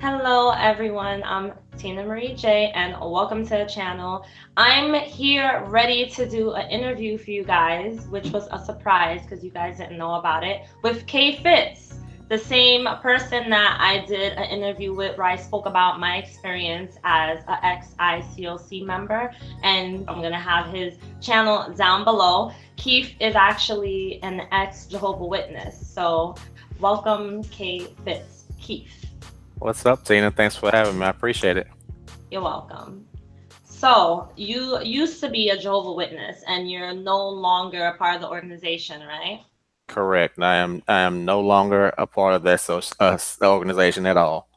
Hello everyone, I'm Tina Marie J and welcome to the channel. I'm here ready to do an interview for you guys, which was a surprise because you guys didn't know about it, with Fitz, the same person that I did an interview with where I spoke about my experience as an ex-ICOC member, and I'm gonna have his channel down below. Keith is actually an ex-Jehovah Witness, so welcome Fitz. Keith. What's up, Tina? Thanks for having me. I appreciate it. You're welcome. So, you used to be a Jehovah Witness and you're no longer a part of the organization, right? Correct. I am no longer a part of that the organization at all.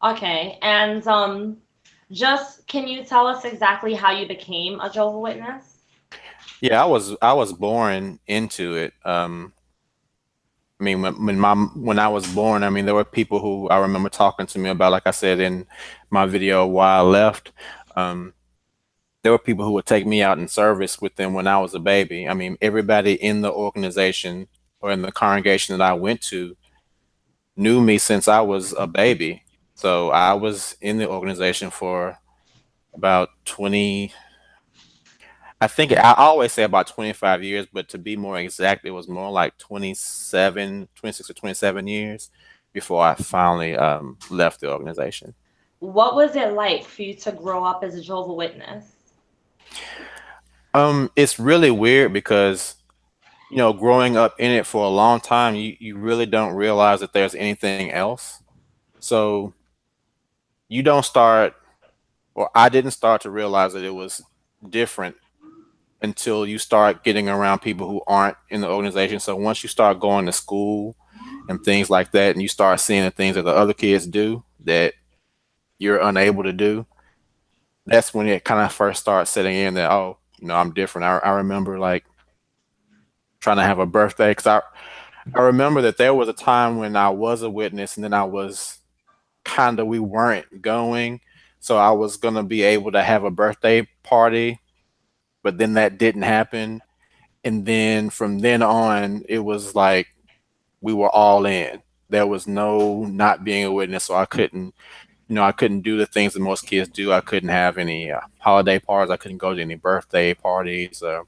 Okay, and just can you tell us exactly how you became a Jehovah Witness? Yeah, I was born into it. I mean, when I was born, I mean, there were people who I remember talking to me about, like I said in my video, why I left. Um, there were people who would take me out in service with them when I was a baby. I mean, everybody in the organization or in the congregation that I went to knew me since I was a baby. So I was in the organization for about 20, I think I always say about 25 years, but to be more exact, it was more like 27, 26 or 27 years before I finally left the organization. What was it like for you to grow up as a Jehovah Witness? It's really weird because, growing up in it for a long time, you really don't realize that there's anything else. So you don't start, or I didn't start to realize that it was different until you start getting around people who aren't in the organization. So once you start going to school and things like that, and you start seeing the things that the other kids do that you're unable to do, that's when it kind of first starts setting in that, oh, I'm different. I remember like trying to have a birthday because I remember that there was a time when I was a witness and then I was we weren't going. So I was going to be able to have a birthday party, but then that didn't happen. And then from then on, it was like we were all in. There was no not being a witness, so I couldn't do the things that most kids do. I couldn't have any holiday parties. I couldn't go to any birthday parties. I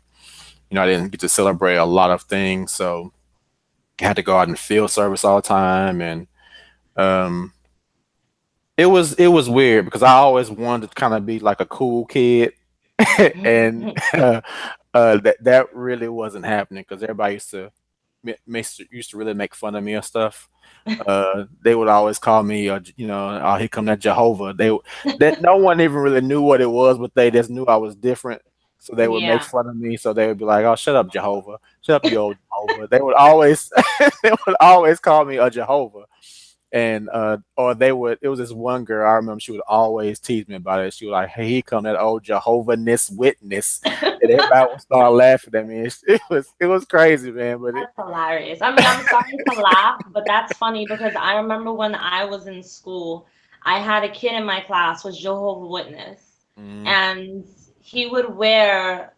didn't get to celebrate a lot of things, so I had to go out and field service all the time, and um, it was weird because I always wanted to kind of be like a cool kid, and that really wasn't happening because everybody used to really make fun of me and stuff. They would always call me, oh, here come that Jehovah. That no one even really knew what it was, but they just knew I was different. So they would make Yeah. fun of me. So they would be like, "Oh, shut up, Jehovah! Shut up, you old Jehovah!" They would always, they would always call me a Jehovah, and or they would. It was this one girl I remember. She would always tease me about it. She was like, "Hey, here come that old Jehovah-ness witness," and everybody would start laughing at me. It was crazy, man. But That's hilarious. I mean, I'm sorry to laugh, but that's funny because I remember when I was in school, I had a kid in my class was Jehovah Witness, mm, and he would wear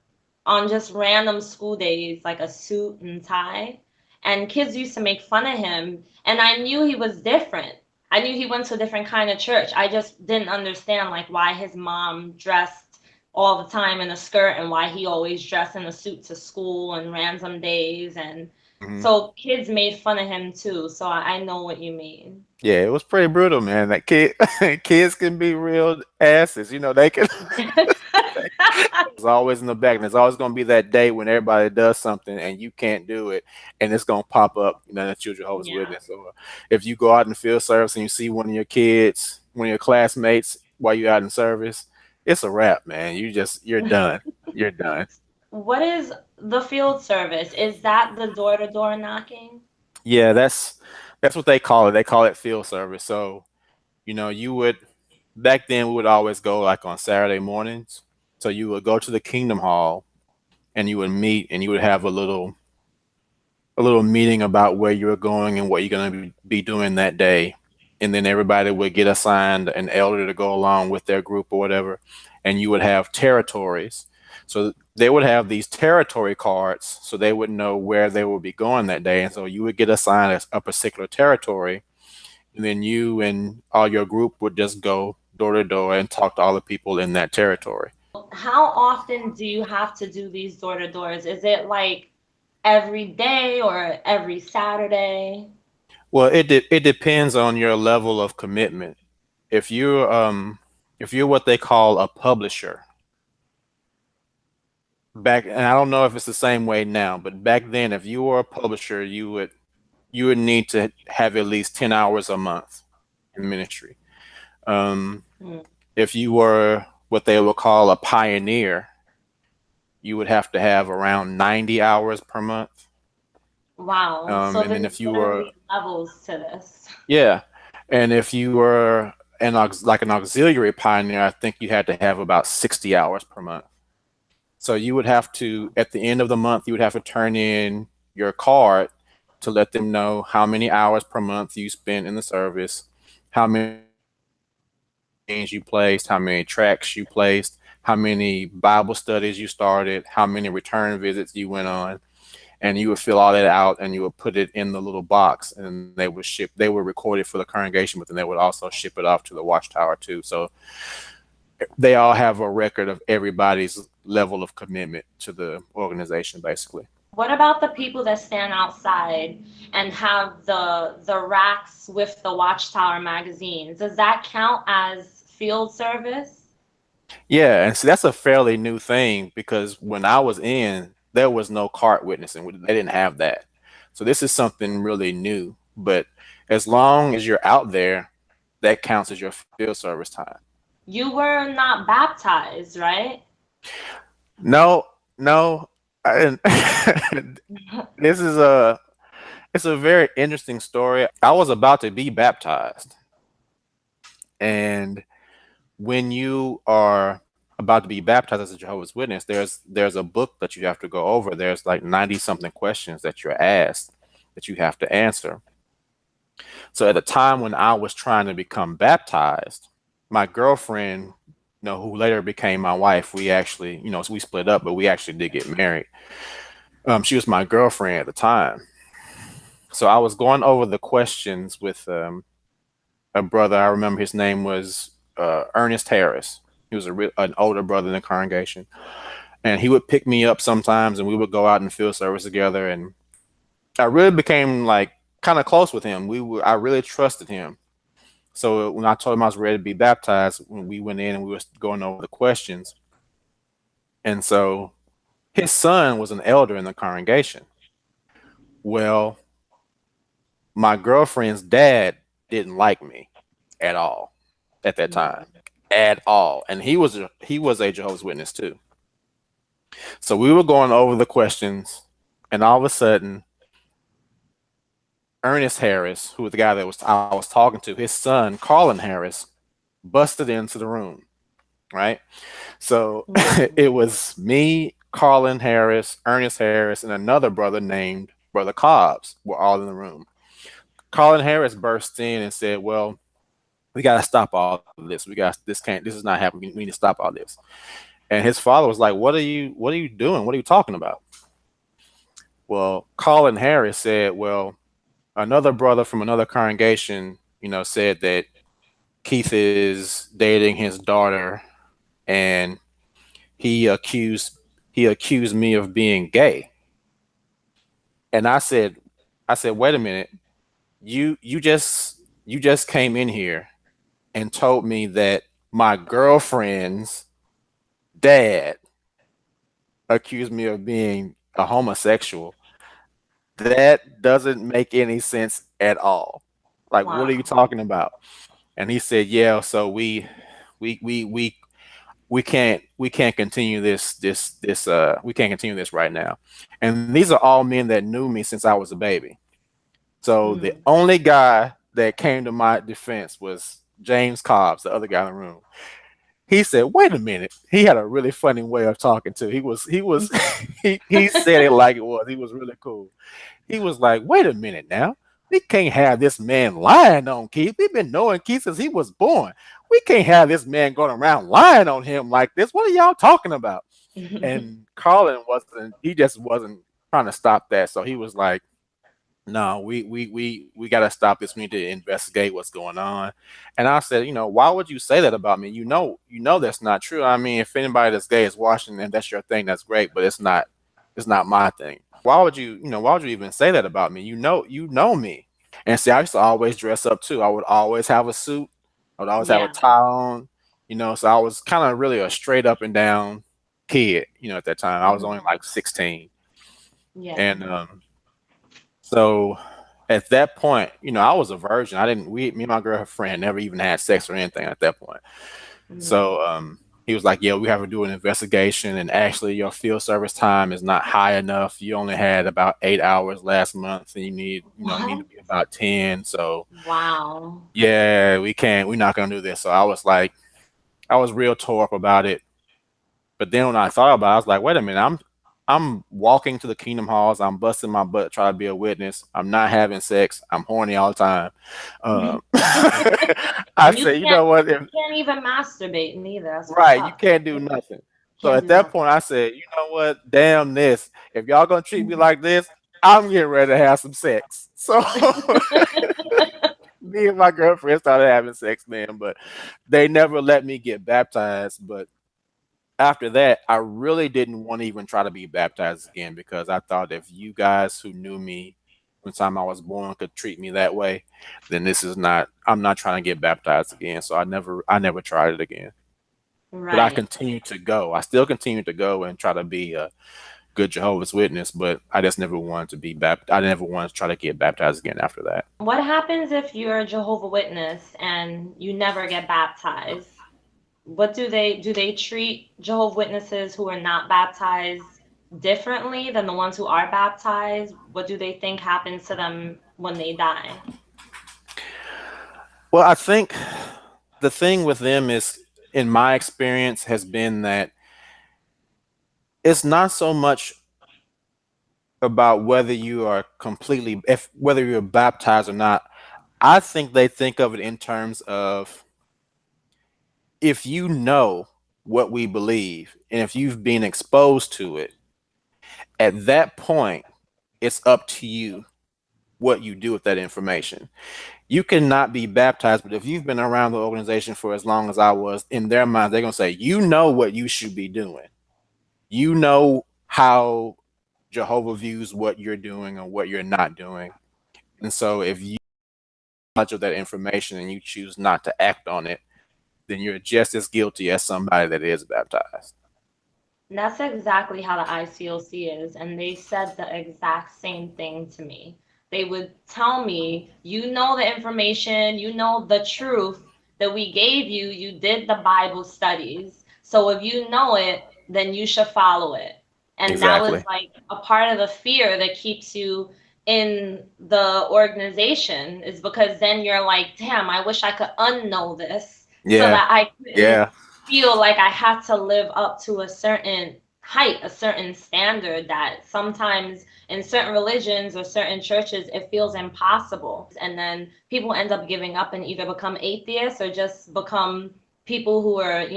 on just random school days like a suit and tie, and kids used to make fun of him, and I knew he was different. I knew he went to a different kind of church. I just didn't understand like why his mom dressed all the time in a skirt and why he always dressed in a suit to school and random days, and mhm. so kids made fun of him too, so I know what you mean. Yeah, it was pretty brutal, man. That kids can be real asses. They can. It's always in the back, and there's always going to be that day when everybody does something and you can't do it, and it's going to pop up. That you're Jehovah's Yeah. Witness. So if you go out in the field service and you see one of your kids, one of your classmates while you're out in service, it's a wrap, man. You're done. You're done. What is the field service? Is that the door-to-door knocking? Yeah, that's what they call it. They call it field service. So you would back then we would always go like on Saturday mornings. So you would go to the Kingdom Hall and you would meet and you would have a little meeting about where you were going and what you're going to be doing that day. And then everybody would get assigned an elder to go along with their group or whatever. And you would have territories. So they would have these territory cards so they would know where they would be going that day. And so you would get assigned a particular territory. and then you and all your group would just go door to door and talk to all the people in that territory. How often do you have to do these door to doors? Is it like every day or every Saturday? Well, it depends on your level of commitment. If you're if you're what they call a publisher, back, and I don't know if it's the same way now, but back then, if you were a publisher, you would need to have at least 10 hours a month in ministry. Um, Hmm. if you were what they would call a pioneer, you would have to have around 90 hours per month. Wow. So And then there's if you were, literally levels to this. yeah, and if you were like an auxiliary pioneer, I think you had to have about 60 hours per month. So you would have to, at the end of the month, you would have to turn in your card to let them know how many hours per month you spent in the service, how many games you placed, how many tracks you placed, how many Bible studies you started, how many return visits you went on, and you would fill all that out and you would put it in the little box, and they would record it for the congregation, but then they would also ship it off to the Watchtower too. So they all have a record of everybody's level of commitment to the organization, basically. What about the people that stand outside and have the racks with the Watchtower magazines? Does that count as field service? Yeah, and see, that's a fairly new thing because when I was in, there was no cart witnessing. They didn't have that. So this is something really new. But as long as you're out there, that counts as your field service time. You were not baptized, right? No, no, I didn't. This is a it's a very interesting story. I was about to be baptized, and when you are about to be baptized as a Jehovah's Witness, there's a book that you have to go over. There's like 90 something questions that you're asked that you have to answer. So at the time when I was trying to become baptized, my girlfriend, who later became my wife, we actually, so we split up, but we actually did get married. She was my girlfriend at the time. So I was going over the questions with a brother. I remember his name was Ernest Harris. He was an older brother in the congregation, and he would pick me up sometimes, and we would go out and field service together. And I really became like kind of close with him. I really trusted him. So when I told him I was ready to be baptized, when we went in and we were going over the questions, and so his son was an elder in the congregation. Well, my girlfriend's dad didn't like me at all at that time, at all, and he was a Jehovah's Witness too. So we were going over the questions, and all of a sudden, Ernest Harris, who was the guy that I was talking to, his son Colin Harris, busted into the room. Right, so it was me, Colin Harris, Ernest Harris, and another brother named Brother Cobbs were all in the room. Colin Harris burst in and said, "Well, we got to stop all of this. This is not happening. We need to stop all this." And his father was like, what are you doing? What are you talking about?" Well, Colin Harris said, "Well, another brother from another congregation, said that Keith is dating his daughter, and he accused he accused me of being gay." And I said, "Wait a minute. You just came in here and told me that my girlfriend's dad accused me of being a homosexual. That doesn't make any sense at all. Like, what are you Wow. talking about?" And he said, "Yeah, so we can't continue this we can't continue this right now." And these are all men that knew me since I was a baby. So the Mm. only guy that came to my defense was James Cobbs, the other guy in the room. He said, "Wait a minute." He had a really funny way of talking too. He was he said it like it was. He was really cool. He was like, "Wait a minute now. We can't have this man lying on Keith. We've been knowing Keith since he was born. We can't have this man going around lying on him like this. What are y'all talking about?" And Colin he just wasn't trying to stop that. So he was like, no, we got to stop this. We need to investigate what's going on. And I said, why would you say that about me? That's not true. I mean, if anybody that's gay is watching and that's your thing, that's great, but it's not my thing. Why would you even say that about me? You know me. And see, I used to always dress up too. I would always have a suit. I would always have a Yeah. tie on. So I was kind of really a straight up and down kid. At that time, I was only Hmm. like 16, Yeah. and so at that point, I was a virgin. I didn't. Me and my girlfriend never even had sex or anything at that point. Hmm. So he was like, "Yeah, we have to do an investigation, and actually, your field service time is not high enough. You only had about 8 hours last month, and you need to What? be about 10. So Wow. yeah, we can't. We're not gonna do this." So I was like, I was real tore up about it. But then when I thought about it, I was like, wait a minute, I'm walking to the kingdom halls, I'm busting my butt trying to be a witness. I'm not having sex. I'm horny all the time. And I you said, you know what? you can't even masturbate neither. That's fucked Right, you up. can't do nothing. So Can't at do that nothing. point, I said, you know what? Damn this. If y'all gonna treat me Mhm. like this, I'm getting ready to have some sex. So me and my girlfriend started having sex then, but they never let me get baptized. But after that, I really didn't want to even try to be baptized again because I thought if you guys who knew me from the time I was born could treat me that way, then this is not. I'm not trying to get baptized again. So I never tried it again. But I Right. continue to go. I still continue to go and try to be a good Jehovah's Witness, but I just never wanted to be baptized. I never wanted to try to get baptized again after that. What happens if you're a Jehovah Witness and you never get baptized? What do they treat Jehovah Witnesses who are not baptized differently than the ones who are baptized? What do they think happens to them when they die? Well, I think the thing with them is, in my experience, has been that it's not so much about whether you are completely, if whether you're baptized or not. I think they think of it in terms of, if you know what we believe and if you've been exposed to it, at that point, it's up to you what you do with that information. You cannot be baptized, but if you've been around the organization for as long as I was, in their minds, they're going to say, you know what you should be doing. You know how Jehovah views what you're doing or what you're not doing. And so if you much of that information and you choose not to act on it, then you're just as guilty as somebody that is baptized. And that's exactly how the ICOC is, and they said the exact same thing to me. They would tell me, you know the information, you know the truth that we gave you, you did the Bible studies. So if you know it, then you should follow it. And that was Exactly. like a part of the fear that keeps you in the organization, is because then you're like, damn, I wish I could unknow this so Yeah. that I couldn't Yeah. feel like I had to live up to a certain height, a certain standard that sometimes in certain religions or certain churches it feels impossible. And then people end up giving up and either become atheists or just become people who are,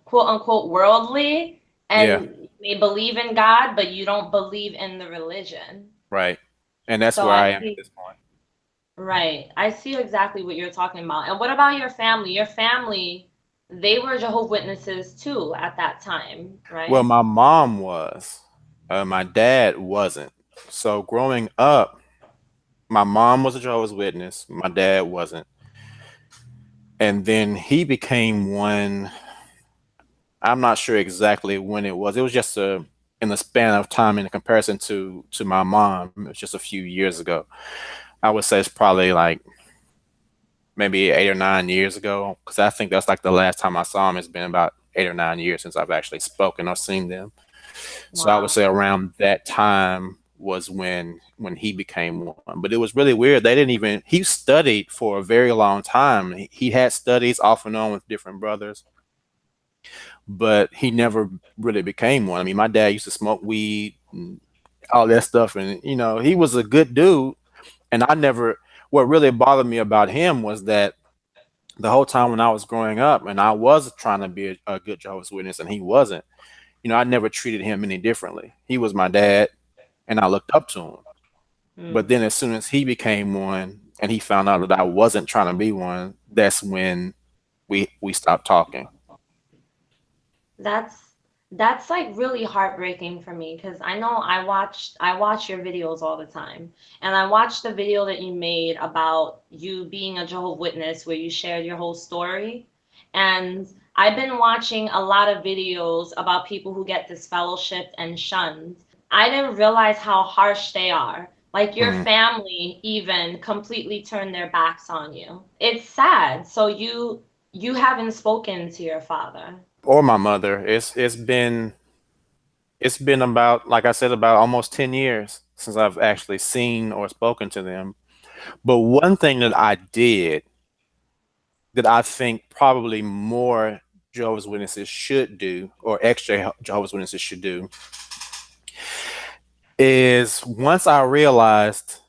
quote unquote worldly, Yeah. and they believe in God, but you don't believe in the religion. Right. And that's So where I I am at see, this point. right. I see exactly what you're talking about. And what about your family? Your family, they were Jehovah Witnesses too at that time, Well, right? my mom was. My dad wasn't. So growing up, my mom was a Jehovah's Witness. My dad wasn't. And then he became one. I'm not sure exactly when it was. It was just in the span of time in comparison to my mom. It was just a few years ago. I would say it's probably like maybe 8 or 9 years ago, because I think that's like the last time I saw him. It's been about 8 or 9 years since I've actually spoken or seen them. So I would Wow. say around that time was when he became one. But it was really weird. They didn't even he studied for a very long time. He had studies off and on with different brothers, but he never really became one. I mean, my dad used to smoke weed and all that stuff, and he was a good dude. And I never. What really bothered me about him was that the whole time when I was growing up, and I was trying to be a good Jehovah's Witness, and he wasn't. I never treated him any differently. He was my dad, and I looked up to him. But then as soon as he became one and he found out that I wasn't trying to be one, that's when we stopped talking. That's that's like really heartbreaking for me because I watch your videos all the time. And I watched the video that you made about you being a Jehovah Witness where you shared your whole story. And I've been watching a lot of videos about people who get disfellowshipped and shunned. I didn't realize how harsh they are. Like your Mhm. family even completely turned their backs on you. It's sad. So you haven't spoken to your father. Or my mother. It's been about, like I said, about almost 10 years since I've actually seen or spoken to them. But one thing that I did that I think probably more Jehovah's Witnesses should do, or extra Jehovah's Witnesses should do, is once I realized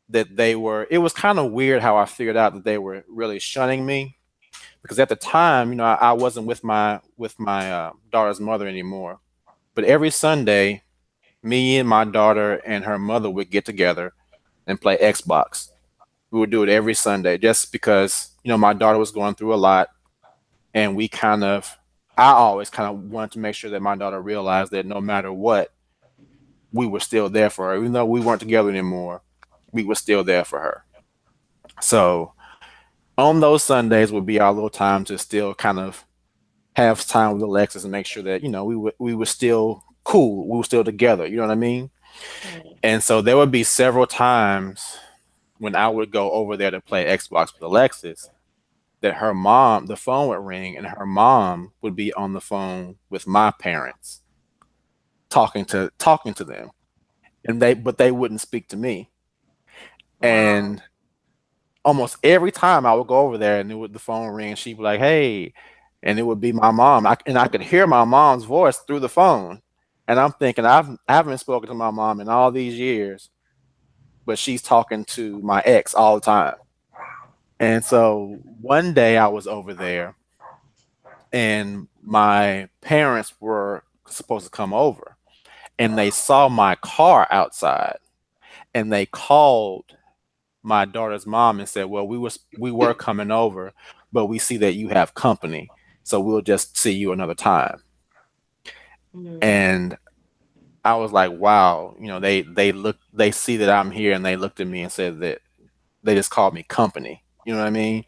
that it was kind of weird how I figured out that they were really shunning me, because at the time, I wasn't with my daughter's mother anymore. But every Sunday, me and my daughter and her mother would get together and play Xbox. We would do it every Sunday just because, my daughter was going through a lot, and I always kind of wanted to make sure that my daughter realized that no matter what, we were still there for her. Even though we weren't together anymore, we were still there for her. So on those Sundays would be our little time to still kind of have time with Alexis and make sure that, we were still cool. We were still together. You know what I mean? Right. And so there would be several times when I would go over there to play Xbox with Alexis that the phone would ring and her mom would be on the phone with my parents talking to them. But they wouldn't speak to me. Wow. And almost every time I would go over there and the phone ring and she'd be like, "Hey," and it would be my mom. And I could hear my mom's voice through the phone. And I'm thinking, I haven't spoken to my mom in all these years, but she's talking to my ex all the time. And so one day I was over there and my parents were supposed to come over and they saw my car outside and they called my daughter's mom and said, "Well, we were coming over, but we see that you have company, so we'll just see you another time." Mm. And I was like, "Wow, they see that I'm here, and they looked at me and said that they just called me company." You know what I mean?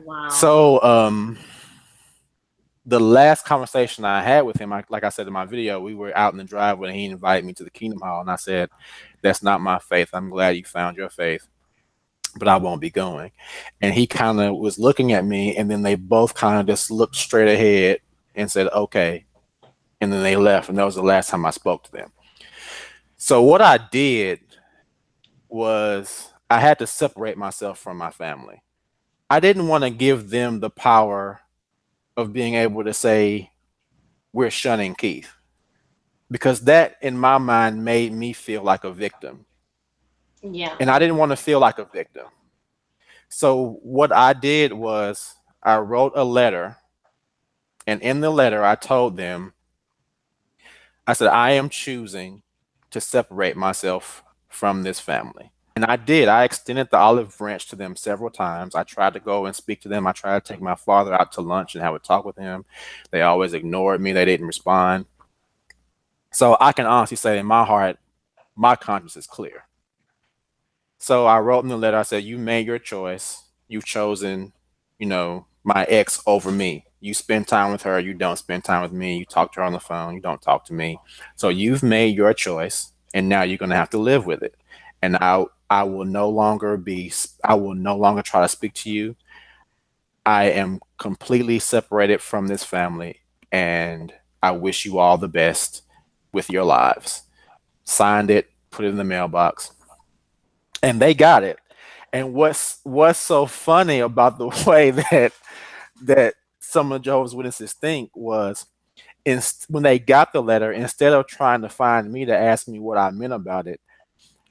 Wow. So, the last conversation I had with him, like I said in my video, we were out in the driveway, and he invited me to the Kingdom Hall, and I said, "That's not my faith. I'm glad you found your faith, but I won't be going." And he kind of was looking at me, and then they both kind of just looked straight ahead and said, "Okay." And then they left, and that was the last time I spoke to them. So what I did was I had to separate myself from my family. I didn't want to give them the power of being able to say, "We're shunning Keith," because that in my mind made me feel like a victim. Yeah. And I didn't want to feel like a victim. So what I did was I wrote a letter, and in the letter I told them, I said, "I am choosing to separate myself from this family." And I did. I extended the olive branch to them several times. I tried to go and speak to them. I tried to take my father out to lunch and have a talk with him. They always ignored me. They didn't respond. So I can honestly say in my heart, my conscience is clear. So I wrote in the letter, I said, "You made your choice. You've chosen, my ex over me. You spend time with her. You don't spend time with me. You talk to her on the phone. You don't talk to me. So you've made your choice, and now you're going to have to live with it. And I will no longer try to speak to you. I am completely separated from this family, and I wish you all the best with your lives." Signed it, put it in the mailbox, and they got it. And what's so funny about the way that some of Jehovah's Witnesses think was, when they got the letter, instead of trying to find me to ask me what I meant about it,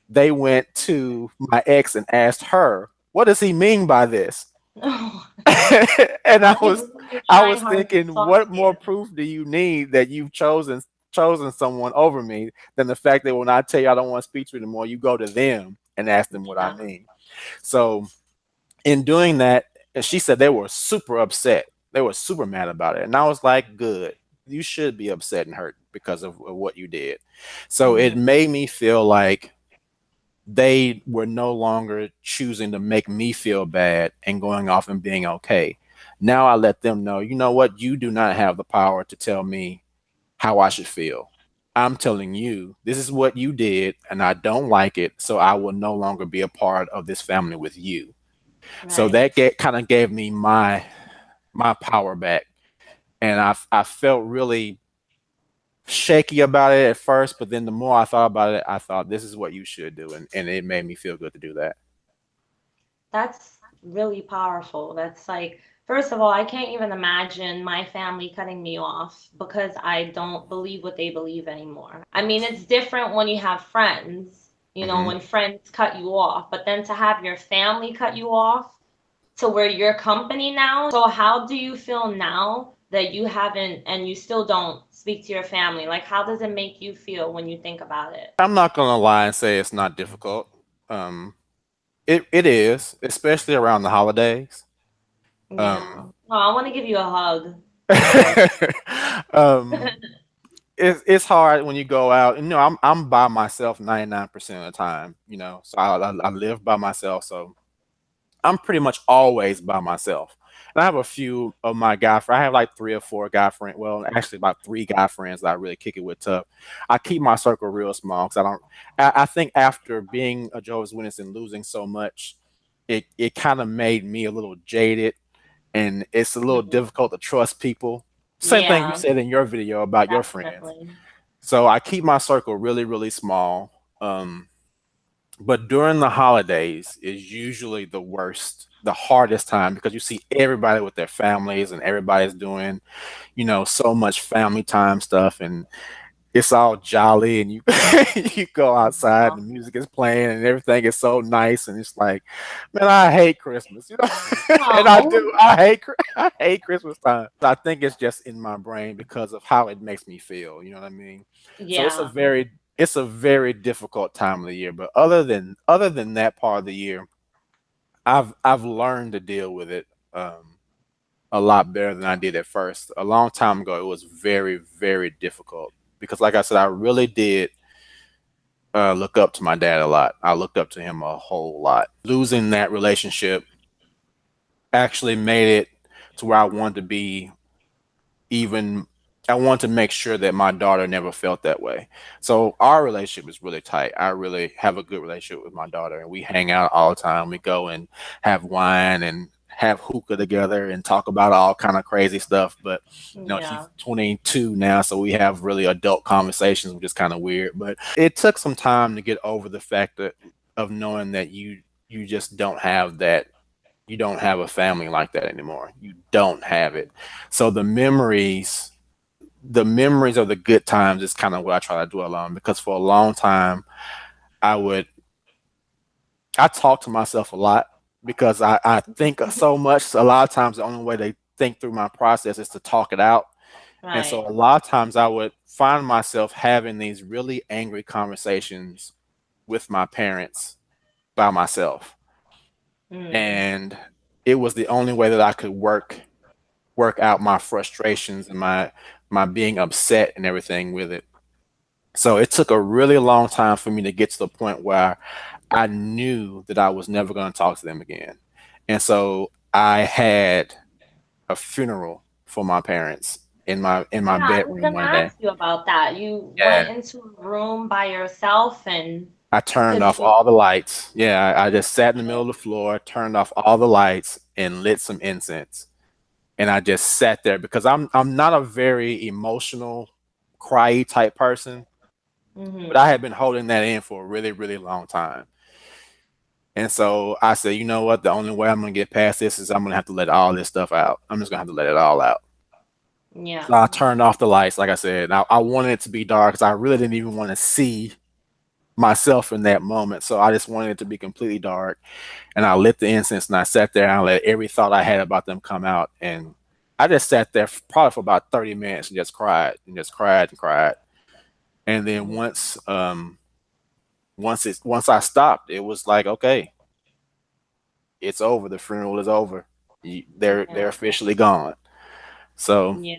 they went to my ex and asked her, "What does he mean by this?" Oh, And they're really I trying was hard to thinking, talk what to you. more proof do you need that you've chosen chosen someone over me than the fact that when I tell you I don't want to speak to you anymore, you go to them and ask them what I Yeah. mean. So in doing that, and she said they were super upset. They were super mad about it. And I was like, good. You should be upset and hurt because of what you did. So it Hmm. made me feel like they were no longer choosing to make me feel bad and going off and being okay. Now I let them know, you know what? You do not have the power to tell me how I should feel. I'm telling you, this is what you did, and I don't like it. So I will no longer be a part of this family with you. So Right. that kind of gave me my power back, and I felt really shaky about it at first, but then the more I thought about it, I thought this is what you should do, and it made me feel good to do that. That's really powerful. That's like, first of all, I can't even imagine my family cutting me off because I don't believe what they believe anymore. I mean, it's different when you have friends, Hmm. when friends cut you off, but then to have your family cut you off to where you're company now. So, how do you feel now that you haven't and you still don't speak to your family? Like, how does it make you feel when you think about it? I'm not gonna lie and say it's not difficult. Um, it is, especially around the holidays. Yeah. Um, Oh, I want to give you a hug. Like, um, it's hard when you go out. And, I'm by myself 99% of the time. So I live by myself. So I'm pretty much always by myself. And I have a few of my guy friends. I have like three or four guy friends. Well, actually, about three guy friends that I really kick it with tough. I keep my circle real small because I don't. I think after being a Jehovah's Witness and losing so much, it kind of made me a little jaded, and it's a little mhm. difficult to trust people. Same thing you Yeah, said in your video about your friends. definitely. So I keep my circle really, really small. But during the holidays is usually the worst, the hardest time because you see everybody with their families and everybody's doing, so much family time stuff, and it's all jolly, and you you go outside and the music is playing and everything is so nice, and it's like, man, I hate Christmas. And I Oh, do. I hate Christmas time. I think it's just in my brain because of how it makes me feel. You know what I mean? So yeah. it's a very difficult time of the year. But other than that part of the year, I've learned to deal with it a lot better than I did at first. A long time ago, it was very, very difficult because, like I said, I really did look up to my dad a lot. I looked up to him a whole lot. Losing that relationship actually made it to where I wanted to be even. I want to make sure that my daughter never felt that way. So our relationship is really tight. I really have a good relationship with my daughter, and we hang out all the time. We go and have wine and have hookah together and talk about all kind of crazy stuff. But Yeah. she's 22 now, so we have really adult conversations, which is kind of weird. But it took some time to get over the fact of knowing that you just don't have that. You don't have a family like that anymore. You don't have it. So the memories of the good times is kind of what I try to dwell on because for a long time I would I talk to myself a lot because I think so much. So a lot of times the only way to think through my process is to talk it out. And so Right. a lot of times I would find myself having these really angry conversations with my parents by myself. Mm. And it was the only way that I could work out my frustrations and my being upset and everything with it. So it took a really long time for me to get to the point where I knew that I was never going to talk to them again. And so I had a funeral for my parents in my Yeah, I was bedroom gonna one day. ask you about that. You Yeah. went into a room by yourself and I turned because off you, all the lights. Yeah, I just sat in the middle of the floor, turned off all the lights, and lit some incense. And I just sat there because I'm not a very emotional, cryy type person, but I hmm had been holding that in for a really, really long time. And so I said, you know what? The only way I'm gonna get past this is I'm gonna have to let all this stuff out. I'm just gonna have to let it all out. So yeah, I turned off the lights, like I said. I wanted it to be dark because I really didn't even want to see myself in that moment. So I just wanted it to be completely dark. And I lit the incense and I sat there and I let every thought I had about them come out. And I just sat there probably for about 30 minutes and just cried and cried. And then Mhm. once I stopped, it was like, okay, it's over. The funeral is over. They're Yeah. officially gone. So Yeah.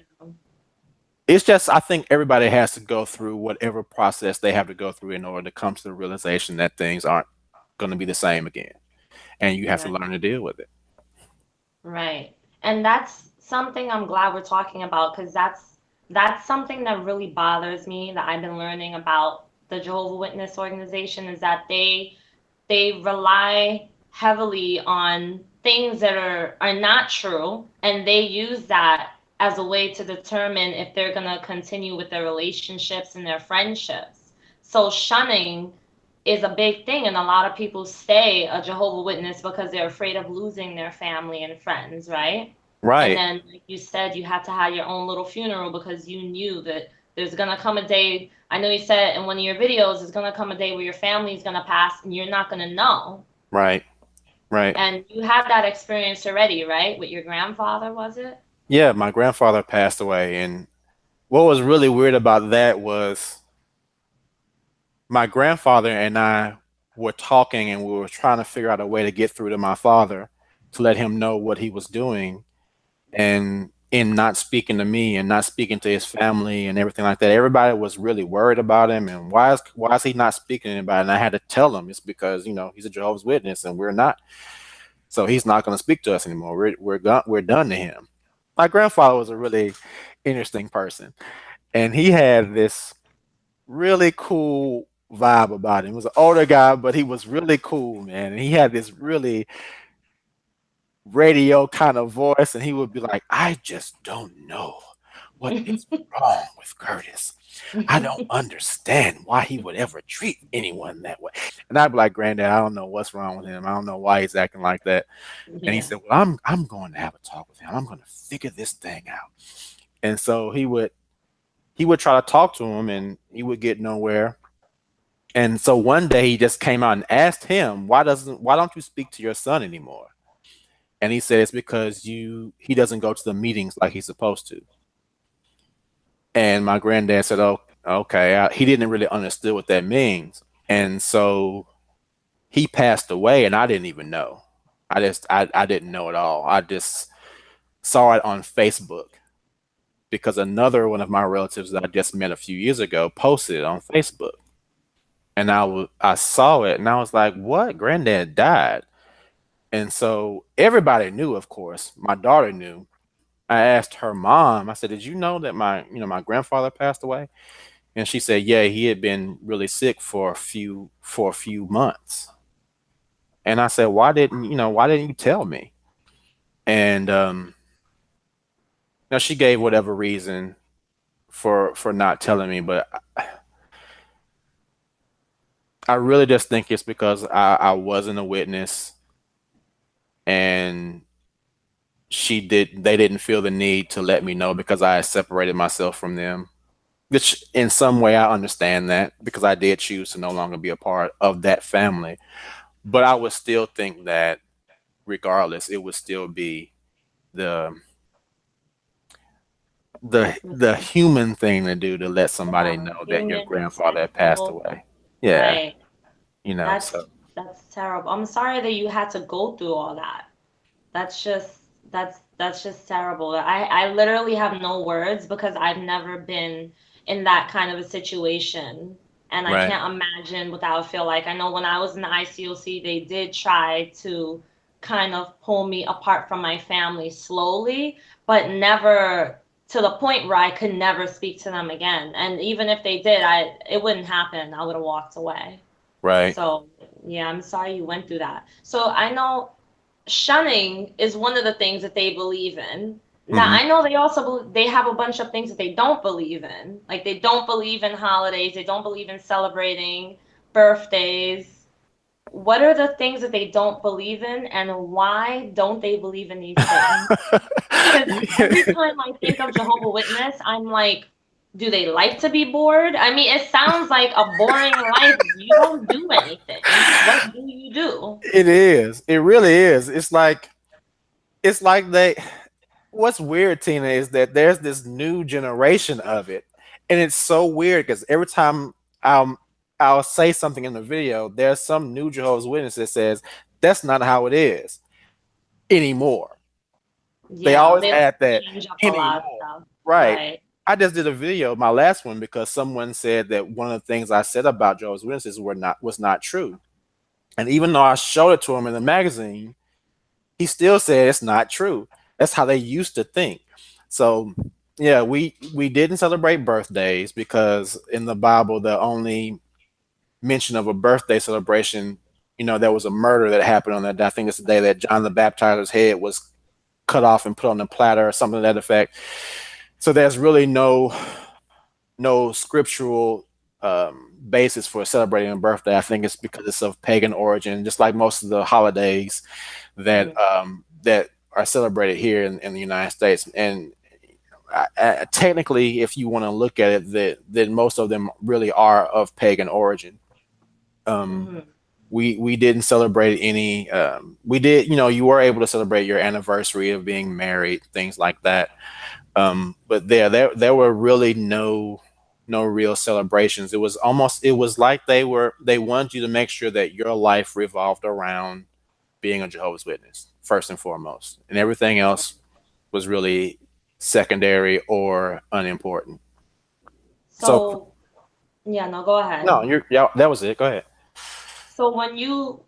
it's just, I think everybody has to go through whatever process they have to go through in order to come to the realization that things aren't going to be the same again, and you have to Right. learn to deal with it. Right. And that's something I'm glad we're talking about because that's something that really bothers me that I've been learning about the Jehovah Witness organization is that they rely heavily on things that are not true and they use that as a way to determine if they're going to continue with their relationships and their friendships. So shunning is a big thing and a lot of people stay a Jehovah Witness because they're afraid of losing their family and friends, right? And Right, then like you said you had to have your own little funeral because you knew that there's gonna come a day. I know you said in one of your videos, there's gonna come a day where your family's gonna pass and you're not gonna know. right, right. And you had that experience already, right? With your grandfather, was it? Yeah, my grandfather passed away, and what was really weird about that was my grandfather and I were talking, and we were trying to figure out a way to get through to my father to let him know what he was doing, and in not speaking to me and not speaking to his family and everything like that. Everybody was really worried about him, and why is he not speaking to anybody? And I had to tell him it's because he's a Jehovah's Witness and we're not, so he's not going to speak to us anymore. We're done to him. My grandfather was a really interesting person, and he had this really cool vibe about him. He was an older guy, but he was really cool, man. And he had this really radio kind of voice, and he would be like, "I just don't know what is wrong with Curtis. I don't understand why he would ever treat anyone that way." And I'd be like, "Granddad, I don't know what's wrong with him. I don't know why he's acting like that." And he Yeah. said, "Well, I'm going to have a talk with him. I'm going to figure this thing out." And so he would try to talk to him, and he would get nowhere. And so one day he just came out and asked him, why don't you speak to your son anymore? And he said it's because you he doesn't go to the meetings like he's supposed to. And my granddad said, "Oh, okay." He didn't really understand what that means, and so he passed away, and I didn't even know. I didn't know at all. I just saw it on Facebook because another one of my relatives that I just met a few years ago posted it on Facebook, and I saw it, and I was like, "What? Granddad died?" And so everybody knew, of course. My daughter knew. I asked her mom. I said, "Did you know that my grandfather passed away?" And she said, "Yeah, he had been really sick for a few months." And I said, "Why didn't you tell me?" And now she gave whatever reason for not telling me, but I really just think it's because I wasn't a witness, and they didn't feel the need to let me know because I had separated myself from them. Which in some way I understand that because I did choose to no longer be a part of that family. But I would still think that regardless, it would still be the the human thing to do to let somebody Yeah. know that your Human, grandfather had passed respectful. away. Yeah, Right. so That's terrible. I'm sorry that you had to go through all that. That's just that's just terrible. I literally have no words because I've never been in that kind of a situation. And I right, can't imagine what that would feel like. I know when I was in the ICOC, they did try to kind of pull me apart from my family slowly, but never to the point where I could never speak to them again. And even if they did, it wouldn't happen. I would have walked away. right. So, yeah, I'm sorry you went through that. So I know shunning is one of the things that they believe in. Now, Hmm. I know they also they have a bunch of things that they don't believe in. Like they don't believe in holidays, they don't believe in celebrating birthdays. What are the things that they don't believe in and why don't they believe in these things? Because every time I think of Jehovah Witness, I'm like, do they like to be bored? I mean, it sounds like a boring life. You don't do anything. What do you do? It is. It really is. It's like they. What's weird, Tina, is that there's this new generation of it, And it's so weird because every time I'll I'll say something in the video, there's some new Jehovah's Witness that says that's not how it is anymore. They Yeah, always they like add to that change up a lot of anymore. stuff. Right. Right. I just did a video, my last one, because someone said that one of the things I said about Jehovah's Witnesses was not true. And even though I showed it to him in the magazine, he still said it's not true. That's how they used to think. So yeah, we didn't celebrate birthdays because in the Bible the only mention of a birthday celebration, there was a murder that happened on that day. I think it's the day that John the Baptizer's head was cut off and put on a platter or something to that effect. So there's really no scriptural basis for celebrating a birthday. I think it's because it's of pagan origin, just like most of the holidays Mhm. that are celebrated here in the United States. And technically, if you want to look at it, that then most of them really are of pagan origin. Um, Mhm. we didn't celebrate any. We did, you were able to celebrate your anniversary of being married, things like that. But there were really no real celebrations. It was like they wanted you to make sure that your life revolved around being a Jehovah's Witness first and foremost, and everything else was really secondary or unimportant. So So, yeah, no, go no, ahead. yeah, that was it. Go ahead. So when you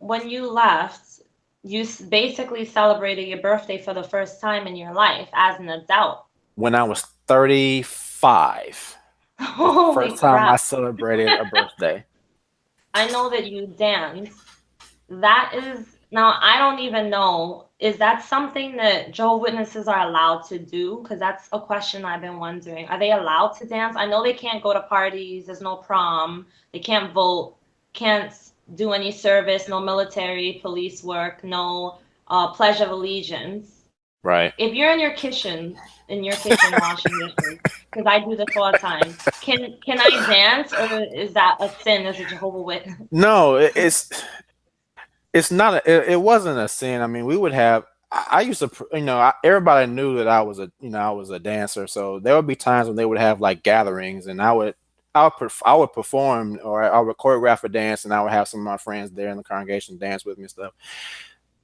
left, you basically celebrated your birthday for the first time in your life as an adult. When I was 35 was the Holy first time I crap. celebrated a birthday. I know that you dance. That is, now I don't even know, is that something that Jehovah Witnesses are allowed to do? Because that's a question I've been wondering. Are they allowed to dance? I know they can't go to parties, there's no prom, they can't vote, can't do any service, no military, police work, no pledge of allegiance. Right. If you're in your kitchen washing dishes, because I do this all the time, can I dance or is that a sin as a Jehovah Witness? No, it's not it wasn't a sin. I mean, we would have I used to everybody knew that I was a dancer, so there would be times when they would have like gatherings, and I would perform, or I would choreograph a dance, and I would have some of my friends there in the congregation dance with me and stuff.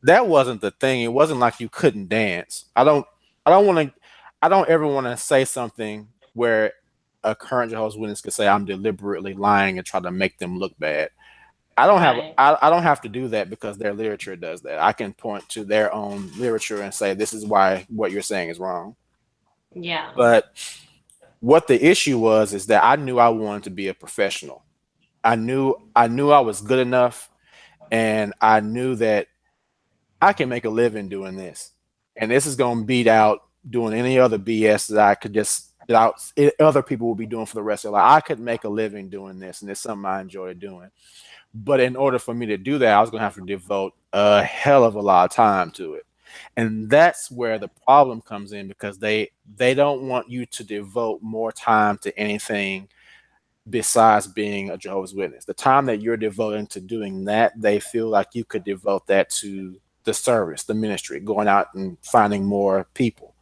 That wasn't the thing. It wasn't like you couldn't dance. I don't want to I don't ever want to say something where a current Jehovah's Witness could say I'm deliberately lying and try to make them look bad. Right. I don't have to do that because their literature does that. I can point to their own literature and say this is why what you're saying is wrong. Yeah. But what the issue was is that I knew I wanted to be a professional. I knew I was good enough, and I knew that I can make a living doing this. And this is going to beat out doing any other BS that I could just other people will be doing for the rest of their life. I could make a living doing this, and it's something I enjoy doing. But in order for me to do that, I was going to have to devote a hell of a lot of time to it. And that's where the problem comes in because they don't want you to devote more time to anything besides being a Jehovah's Witness. The time that you're devoting to doing that, they feel like you could devote that to the service, the ministry, going out and finding more people.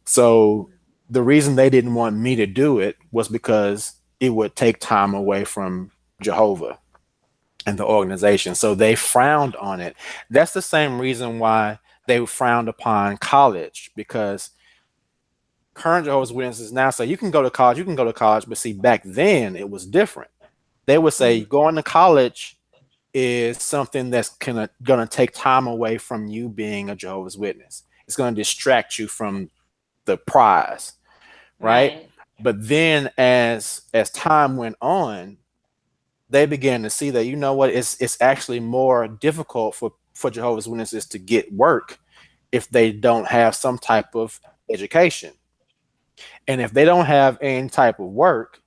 So the reason they didn't want me to do it was because it would take time away from Jehovah and the organization. So they frowned on it. That's the same reason why they frowned upon college, because current Jehovah's Witnesses now say you can go to college, but see, back then it was different. They would say Mhm. going to college is something that's gonna take time away from you being a Jehovah's Witness. It's gonna distract you from the prize, right? Right. But then as time went on, they began to see that it's actually more difficult for Jehovah's Witnesses to get work if they don't have some type of education. And if they don't have any type of work,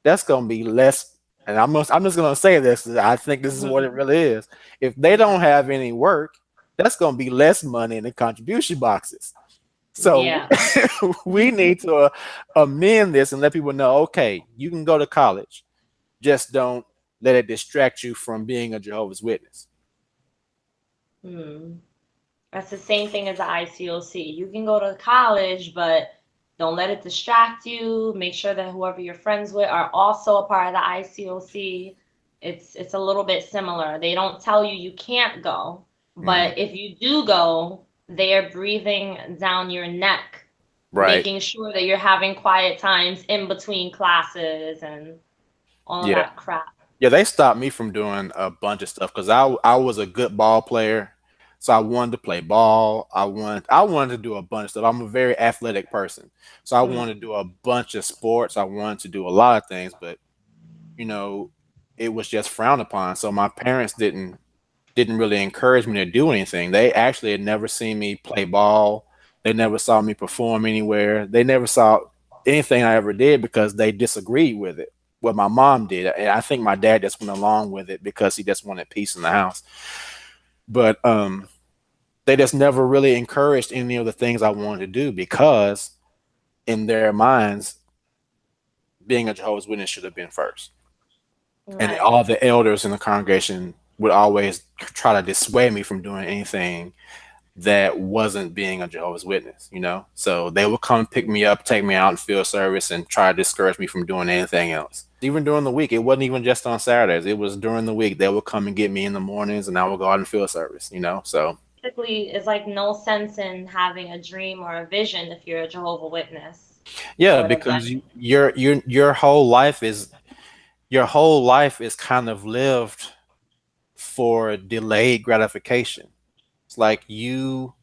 that's going to be less. And I'm just going to say this. I think this is what it Mhm. really is. If they don't have any work, that's going to be less money in the contribution boxes. So Yeah. we need to amend this and let people know, okay, you can go to college, just don't let it distract you from being a Jehovah's Witness. Hmm. That's the same thing as the ICOC. You can go to college, but Don't let it distract you. Make sure that whoever you're friends with are also a part of the ICOC. It's a little bit similar. They don't tell you you can't go, Hmm. but if you do go, they are breathing down your neck, Right. making sure that you're having quiet times in between classes and all of Yeah. that crap. Yeah, they stopped me from doing a bunch of stuff because I was a good ball player, so I wanted to play ball. I wanted to do a bunch of stuff. I'm a very athletic person, so I wanted to Mm, do a bunch of sports. I wanted to do a lot of things, but you know, it was just frowned upon. So my parents didn't really encourage me to do anything. They actually had never seen me play ball. They never saw me perform anywhere. They never saw anything I ever did because they disagreed with it. What my mom did, and I think my dad just went along with it because he just wanted peace in the house. But they just never really encouraged any of the things I wanted to do because in their minds, being a Jehovah's Witness should have been first. And right. all the elders in the congregation would always try to dissuade me from doing anything that wasn't being a Jehovah's Witness, you know? So they would come pick me up, take me out in field service, and try to discourage me from doing anything else. Even during the week, it wasn't even just on Saturdays. It was during the week. They would come and get me in the mornings, and I would go out in field service, you know? So, Basically, it's like no sense in having a dream or a vision if you're a Jehovah Witness. yeah, Sort of because like, your whole life is kind of lived for delayed gratification. It's like you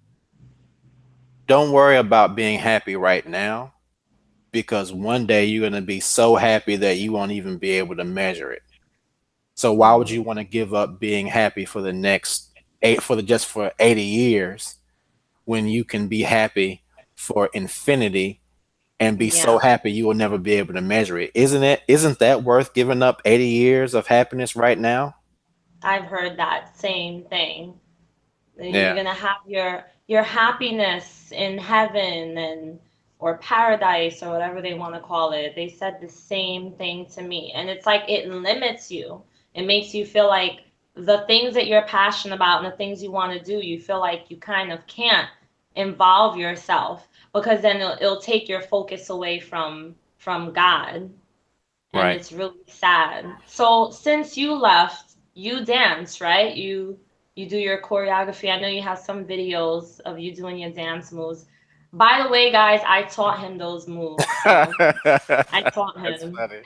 don't worry about being happy right now because one day you're going to be so happy that you won't even be able to measure it. So why would mm, you want to give up being happy for the next eight for the just for 80 years when you can be happy for infinity and be so yeah, happy you will never be able to measure it? Isn't that worth giving up 80 years of happiness right now? I've heard that same thing. You're Yeah. gonna have your happiness in heaven and or paradise or whatever they want to call it. They said the same thing to me. And it's like it limits you. It makes you feel like the things that you're passionate about and the things you want to do, you feel like you kind of can't involve yourself because then it'll take your focus away from God. And Right. it's really sad. So since you left, you dance, right? You do your choreography. I know you have some videos of you doing your dance moves. By the way, guys, I taught him those moves, so I taught That's him. funny.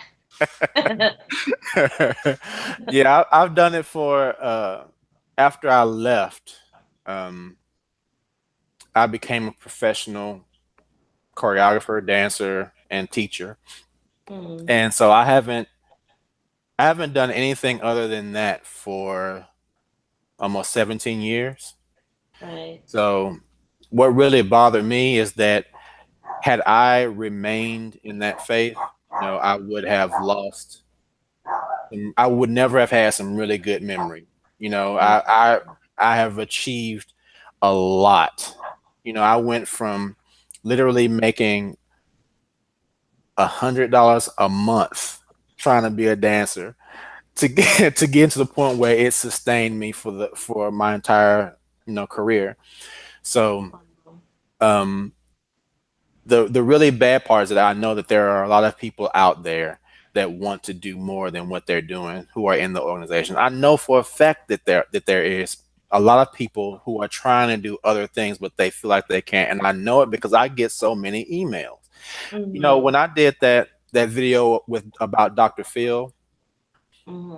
Yeah, I've done it for after I left, um, I became a professional choreographer, dancer, and teacher. Hmm, And so I haven't done anything other than that for almost 17 years. right. So what really bothered me is that had I remained in that faith, I would have lost I would never have had some really good memory. You know, I Hmm, I I have achieved a lot. I went from literally making $100 a month trying to be a dancer to get to get to the point where it sustained me for my entire career. So um the really bad part is that I know that there are a lot of people out there that want to do more than what they're doing who are in the organization. I know for a fact that there is a lot of people who are trying to do other things but they feel like they can't, and I know it because I get so many emails. hmm, When I did that video with about Dr. Phil,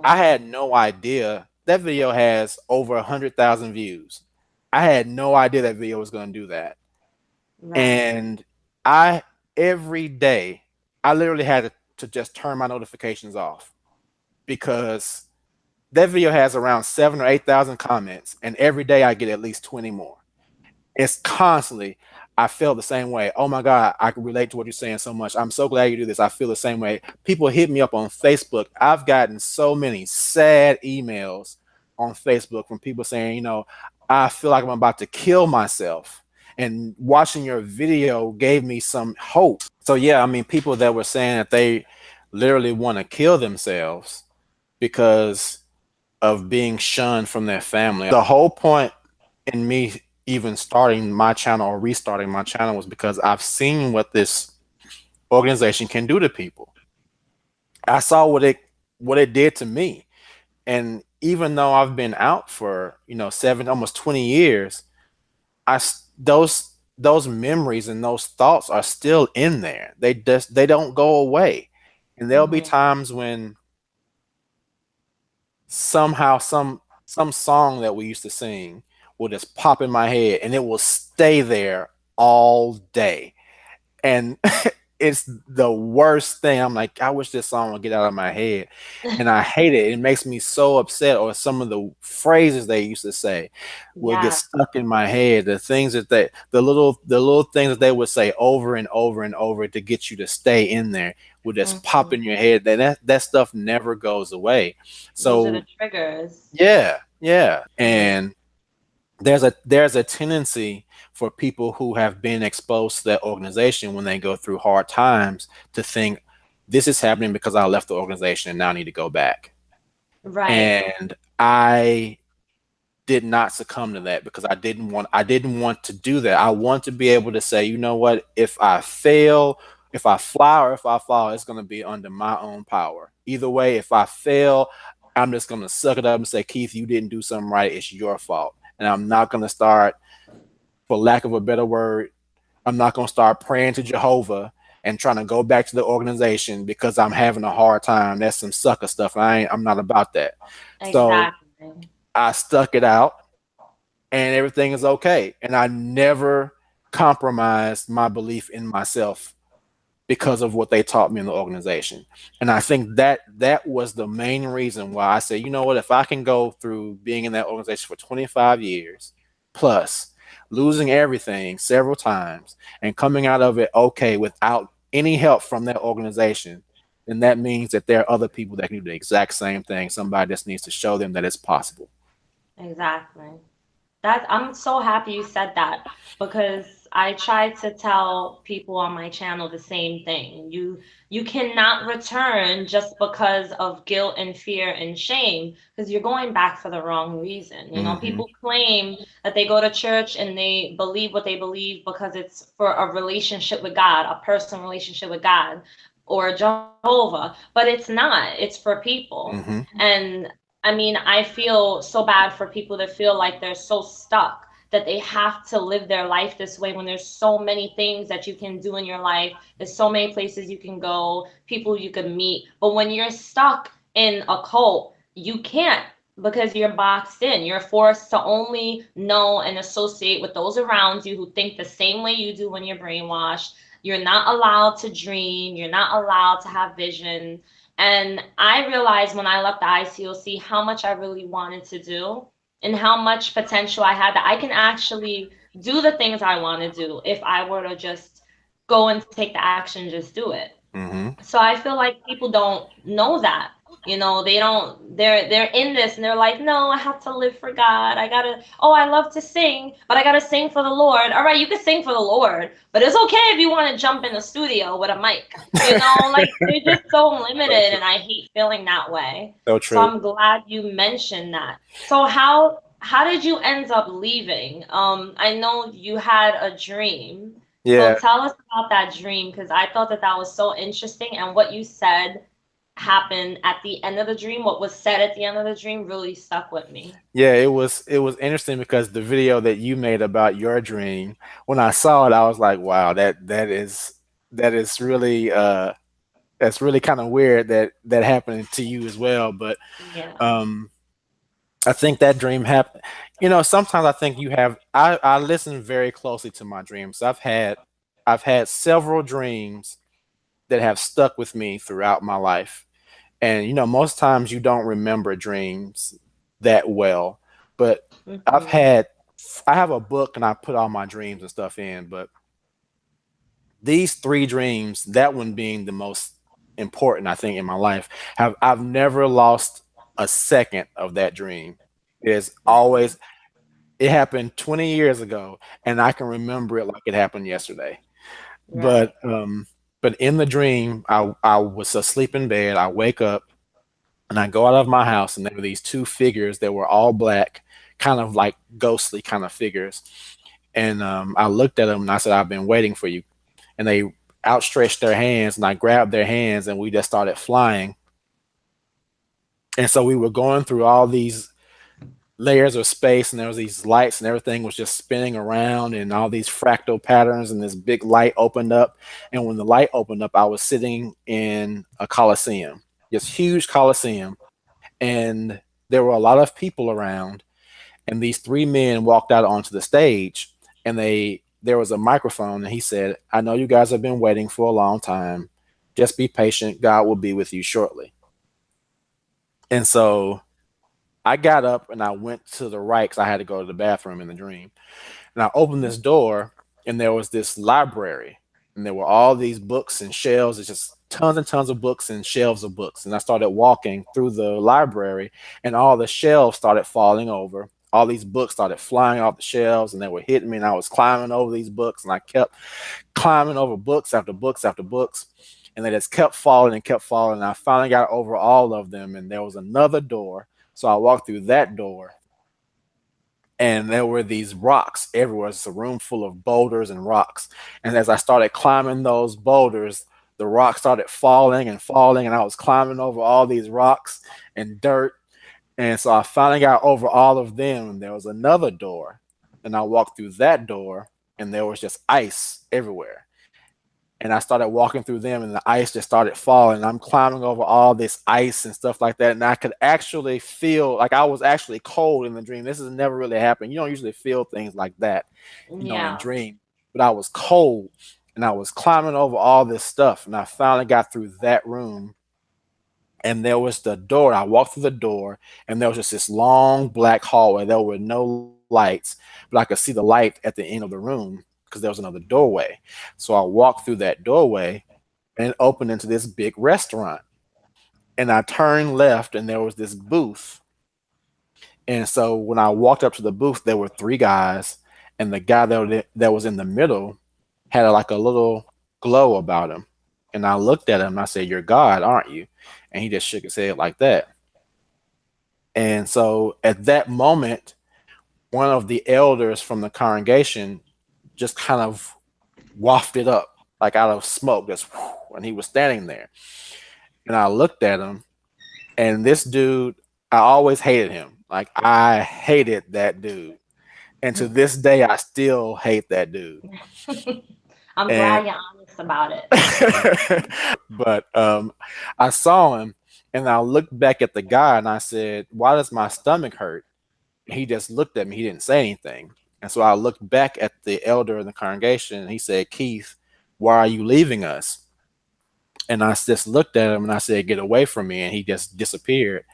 I hmm. had no idea that video has over 100,000 views. I had no idea that video was going to do that. Right. And I every day I literally had to just turn my notifications off because that video has around 7 or 8,000 comments, and every day I get at least 20 more. It's constantly. I feel the same way. Oh my God, I can relate to what you're saying so much. I'm so glad you do this. I feel the same way. People hit me up on Facebook. I've gotten so many sad emails on Facebook from people saying, I feel like I'm about to kill myself. And watching your video gave me some hope. So yeah, I mean, people that were saying that they literally want to kill themselves because of being shunned from their family. The whole point in me even starting my channel or restarting my channel was because I've seen what this organization can do to people. I saw what it did to me. And even though I've been out for, 7 almost 20 years, those memories and those thoughts are still in there. They don't go away. And there'll be Mhm. times when somehow some song that we used to sing will just pop in my head and it will stay there all day. And it's the worst thing. I'm like, I wish this song would get out of my head. And I hate it. It makes me so upset. Or some of the phrases they used to say will get Yeah. stuck in my head. The things that the little things that they would say over and over and over to get you to stay in there would just pop Mhm. in your head. That stuff never goes away. Those are the So triggers. yeah, yeah. Mhm. And there's a tendency for people who have been exposed to that organization when they go through hard times to think this is happening because I left the organization and now I need to go back. Right. And I did not succumb to that because I didn't want to do that. I want to be able to say, you know what, if I fail, if I fly or if I fall, it's going to be under my own power. Either way, if I fail, I'm just going to suck it up and say, Keith, you didn't do something right. It's your fault. And I'm not going to start, for lack of a better word, I'm not going to start praying to Jehovah and trying to go back to the organization because I'm having a hard time. That's some sucker stuff. I'm not about that. So Exactly. I stuck it out and everything is okay. And I never compromised my belief in myself because of what they taught me in the organization. And I think that was the main reason why I said, you know what, if I can go through being in that organization for 25 years plus, losing everything several times and coming out of it okay without any help from that organization, then that means that there are other people that can do the exact same thing. Somebody just needs to show them that it's possible. Exactly. That I'm so happy you said that because I try to tell people on my channel the same thing. You cannot return just because of guilt and fear and shame because you're going back for the wrong reason. You know, Hmm. people claim that they go to church and they believe what they believe because it's for a relationship with God, a personal relationship with God or Jehovah, but it's not. It's for people. Hmm. And I mean, I feel so bad for people that feel like they're so stuck that they have to live their life this way when there's so many things that you can do in your life. There's so many places you can go, people you can meet. But when you're stuck in a cult, you can't because you're boxed in. You're forced to only know and associate with those around you who think the same way you do when you're brainwashed. You're not allowed to dream. You're not allowed to have vision. And I realized when I left the ICOC how much I really wanted to do and how much potential I had that I can actually do the things I want to do if I were to just go and take the action, just do it. Hmm. So I feel like people don't know that. You know, they don't they're in this and they're like, "No, I have to live for God. I got to oh, I love to sing, but I got to sing for the Lord." All right, you can sing for the Lord, but it's okay if you want to jump in the studio with a mic. You know, like they're just so So limited true. and I hate feeling that way. So So true. I'm glad you mentioned that. So how did you end up leaving? I know you had a dream. So Yeah. tell us about that dream because I thought that that was so interesting and what you said happened at the end of the dream, what was said at the end of the dream really stuck with me. Yeah, it was interesting because the video that you made about your dream, when I saw it, I was like, wow, that is really that's really kind of weird that that happened to you as well. But Yeah. um I think that dream happened. Sometimes I think I listen very closely to my dreams. I've had several dreams that have stuck with me throughout my life. And most times you don't remember dreams that well, but I've Hmm. had I have a book and I put all my dreams and stuff in, but these three dreams, that one being the most important I think in my life, I've never lost a second of that dream. Hmm. It happened 20 years ago and I can remember it like it happened yesterday. But Right. in the dream, I was asleep in bed. I wake up and I go out of my house, and there were these two figures that were all black, kind of like ghostly kind of figures. And I looked at them and I said, "I've been waiting for you." And outstretched their hands, and I grabbed their hands, and we just started flying. And so we were going through all these layers of space, and there was these lights, and everything was just spinning around, and all these fractal patterns, and this big light opened up. And when the light opened up, I was sitting in a coliseum, this huge coliseum, and there were a lot of people around. And these three men walked out onto the stage, and there was a microphone, and he said, "I know you guys have been waiting for a long time. Just be patient. God will be with you shortly." And so I got up and I went to the right because I had to go to the bathroom in the dream. And I opened this door, and there was this library, and there were all these books and shelves. It's just tons and tons of books and shelves of books. And I started walking through the library, and all the shelves started falling over. All these books started flying off the shelves, and they were hitting me, and I was climbing over these books, and I kept climbing over books after books after books, and they just kept falling and kept falling. And I finally got over all of them, and there was another door. So I walked through that door, and there were these rocks everywhere. It's a room full of boulders and rocks. And as I started climbing those boulders, the rocks started falling and falling, and I was climbing over all these rocks and dirt. And so I finally got over all of them, and there was another door, and I walked through that door, and there was just ice everywhere. And I started walking through them, and the ice just started falling. I'm climbing over all this ice and stuff like that, and I could actually feel like I was actually cold in the dream. This has never really happened. You don't usually feel things like that, in Yeah. dream. But I was cold, and I was climbing over all this stuff, and I finally got through that room. And there was the door. I walked through the door, and there was just this long black hallway. There were no lights, but I could see the light at the end of the room because there was another doorway. So I walked through that doorway, and it opened into this big restaurant. And I turned left, and there was this booth. And so when I walked up to the booth, there were three guys, and the guy that was in the middle had like a little glow about him. And I looked at him, and I said, "You're God, aren't you?" And he just shook his head like that. And so at that moment, one of the elders from the congregation just kind of wafted up like out of smoke, just and he was standing there. And I looked at him, and this dude, I always hated him. Like, I hated that dude. And to this day, I still hate that dude. I'm And glad you're honest about it. but I saw him, and I looked back at the guy, and I said, "Why does my stomach hurt?" And he just looked at me. He didn't say anything. And so I looked back at the elder in the congregation, and he said, "Keith, why are you leaving us?" And I just looked at him, and I said, "Get away from me." And he just disappeared.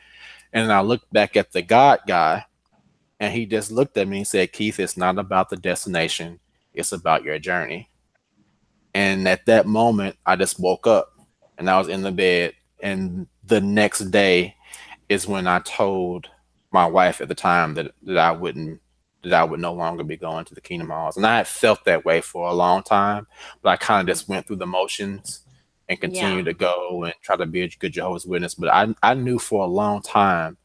And then I looked back at the God guy, and he just looked at me and said, "Keith, it's not about the destination. It's about your journey." And at that moment, I just woke up, and I was in the bed. And the next day is when I told my wife at the time that I would no longer be going to the Kingdom Halls. And I had felt that way for a long time, but I kind of just went through the motions and Yeah. continued to go and try to be a good Jehovah's Witness. But I knew for a long time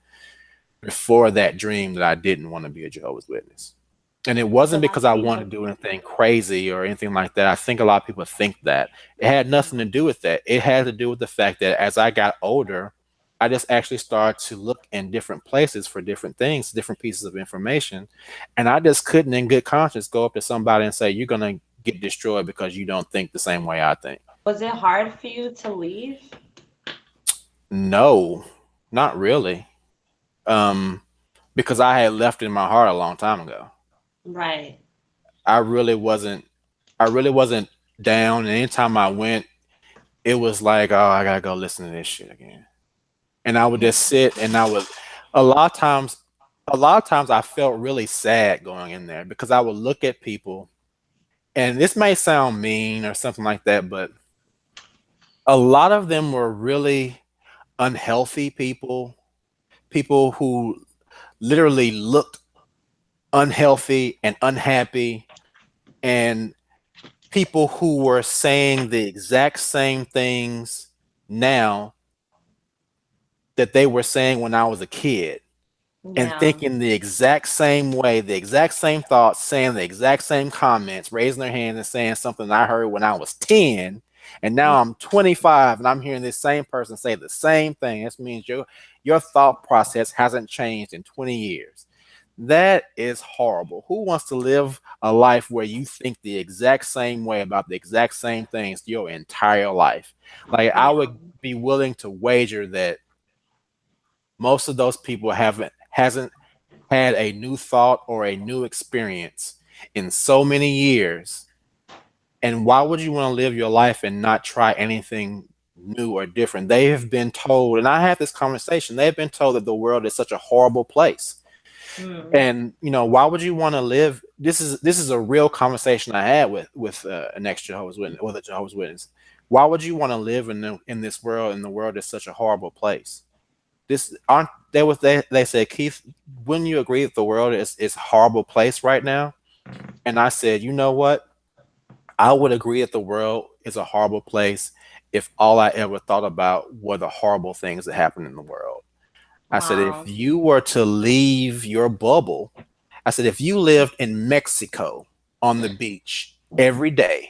before that dream that I didn't want to be a Jehovah's Witness. And it So wasn't that's because I wanted to beautiful. do anything crazy or anything like that. I think a lot of people think that. It had nothing to do with that. It had to do with the fact that as I got older, I just actually started to look in different places for different things, different pieces of information. And I just couldn't, in good conscience, go up to somebody and say, "You're going to get destroyed because you don't think the same way I think." Was it hard for you to leave? No, not really. Um, because I had left in my heart a long time ago. Right. I really wasn't I really wasn't down. And anytime I went, it was like, "Oh, I gotta go listen to this shit again." And I would just sit, and I would a lot of times a lot of times I felt really sad going in there because I would look at people, and this may sound mean or something like that, but a lot of them were really unhealthy people, people who literally looked unhealthy and unhappy, and people who were saying the exact same things now that they were saying when I was a kid, and Yeah. thinking the exact same way, the exact same thoughts, saying the exact same comments, raising their hand and saying something I heard when I was 10. And now I'm 25 and I'm hearing this same person say the same thing. This means your thought process hasn't changed in 20 years. That is horrible. Who wants to live a life where you think the exact same way about the exact same things your entire life? Like, I Yeah. would be willing to wager that most of those people hasn't had a new thought or a new experience in so many years. And why would you want to live your life and not try anything new or different? They have been told, and I had this conversation, they've been told that the world is such a horrible place. Mm. And why would you want to live? This is a real conversation I had with an ex-Jehovah's Witness, or the Jehovah's Witness. Why would you want to live in this world, and the world is such a horrible place? This aren't they was they said, Keith, wouldn't you agree that the world is a horrible place right now? And I said, you know what? I would agree that the world is a horrible place if all I ever thought about were the horrible things that happen in the world. I said, if Wow. you were to leave your bubble, I said, if you lived in Mexico on the beach every day,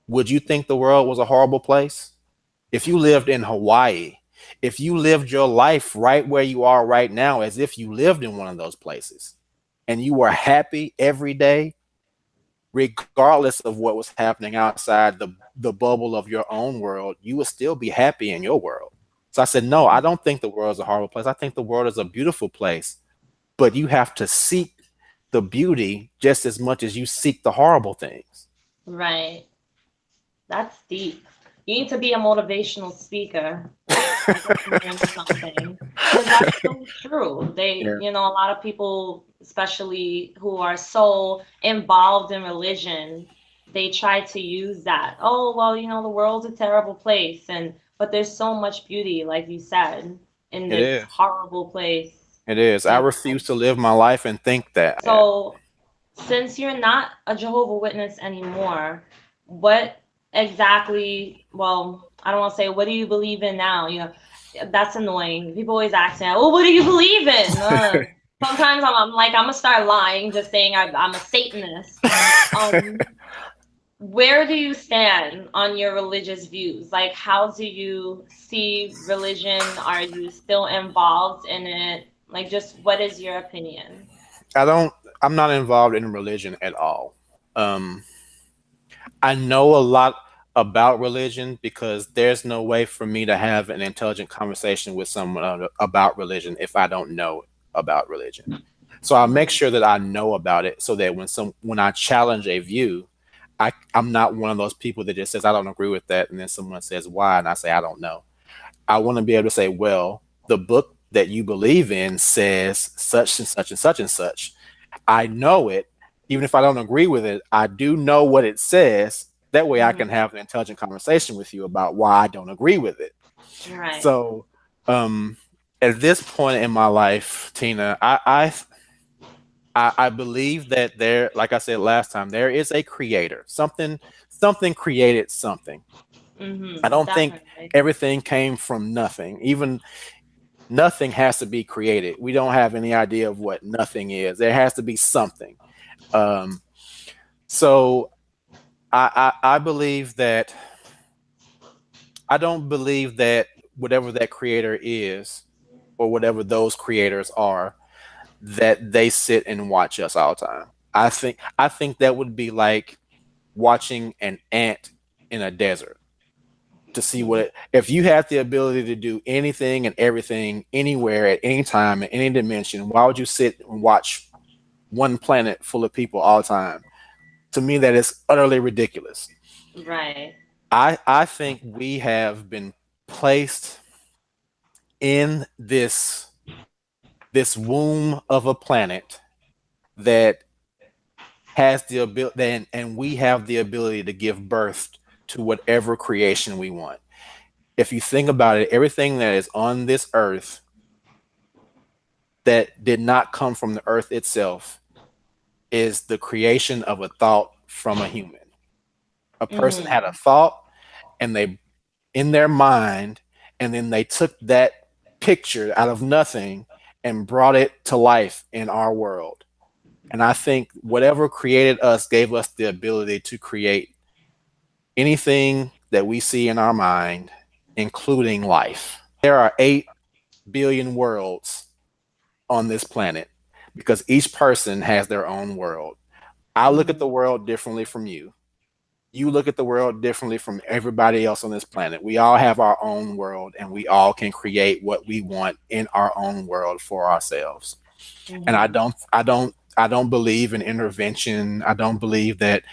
would you think the world was a horrible place? If you lived in Hawaii, if you lived your life right where you are right now, as if you lived in one of those places, and you were happy every day, regardless of what was happening outside the bubble of your own world, you would still be happy in your world. So I said, no, I don't think the world is a horrible place. I think the world is a beautiful place, but you have to seek the beauty just as much as you seek the horrible things. Right. That's deep. You need to be a motivational speaker. I guess I'm hearing something. Because that's so true. Yeah, A lot of people, especially who are so involved in religion, they try to use that. Oh, well, the world's a terrible place, but there's so much beauty, like you said, in it this is. horrible place. It is. I You refuse to live my life and think that. Yeah. So, since you're not a Jehovah Witness anymore, what exactly, well, I don't want to say, what do you believe in now? That's annoying. People always ask me, oh, what do you believe in? Sometimes I'm like, I'm gonna start lying, just saying I'm a Satanist. Um, where do you stand on your religious views? Like, how do you see religion? Are you still involved in it? Like, just what is your opinion? I don't. I'm not involved in religion at all. Um, I know a lot about religion because there's no way for me to have an intelligent conversation with someone about religion if I don't know about religion. So I make Hmm. sure that I know about it so that when I challenge a view, I'm not one of those people that just says I don't agree with that, and then someone says why, and I say I don't know. I want to be able to say, well, the book that you believe in says such and such and such and such. I know it. Even if I don't agree with it, I do know what it says. That way I can Hmm. have an intelligent conversation with you about why I don't agree with it. Right. So, um, at this point in my life, Tina, I believe that there, like I said last time, there is a creator. Something created something. I Hmm. don't think Definitely. everything came from nothing. Even nothing has to be created. We don't have any idea of what nothing is. There has to be something. Um, so I believe that I don't believe that whatever that creator is, or whatever those creators are, that they sit and watch us all the time. I think that would be like watching an ant in a desert to see Hmm. if you had the ability to do anything and everything anywhere at any time in any dimension, why would you sit and watch one planet full of people all the time? To me, that is utterly ridiculous. Right. I think we have been placed in this womb of a planet that has the ability, and we have the ability to give birth to whatever creation we want. If you think about it, everything that is on this earth that did not come from the earth itself is the creation of a thought from a human. A person had a Hmm. thought, and they in their mind, and then they took that picture out of nothing and brought it to life in our world. And I think whatever created us gave us the ability to create anything that we see in our mind, including life. There are 8 billion worlds on this planet because each person has their own world. I look at the world differently from you. You look at the world differently from everybody else on this planet. We all have our own world and we all can create what we want in our own world for ourselves. And Mm-hmm. I don't believe in intervention. I don't believe that.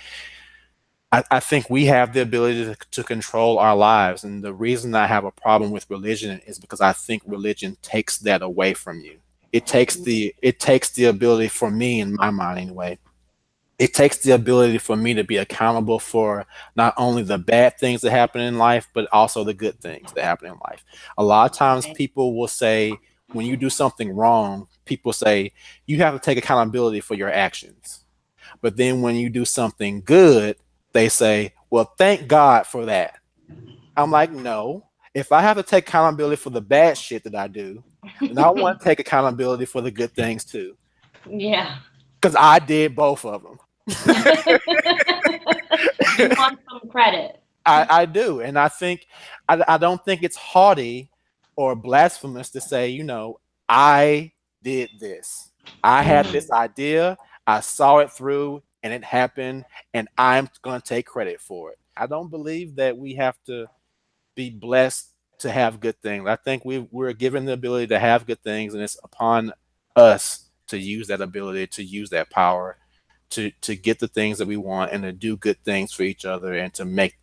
I think we have the ability to control our lives. And the reason I have a problem with religion is because I think religion takes that away from you. It takes the ability for me, in my mind anyway, it takes the ability for me to be accountable for not only the bad things that happen in life, but also the good things that happen in life. A lot of times Right. people will say, when you do something wrong, people say, you have to take accountability for your actions. But then when you do something good, they say, well, thank God for that. I'm like, no. If I have to take accountability for the bad shit that I do, then I want to take accountability for the good things too. Yeah. Because I did both of them. You want some credit. I do. And I think, I don't think it's haughty or blasphemous to say, I did this. I had Mm. this idea, I saw it through, and it happened, and I'm going to take credit for it. I don't believe that we have to be blessed to have good things. I think we're given the ability to have good things, and it's upon us to use that ability, to use that power, to get the things that we want, and to do good things for each other, and to make,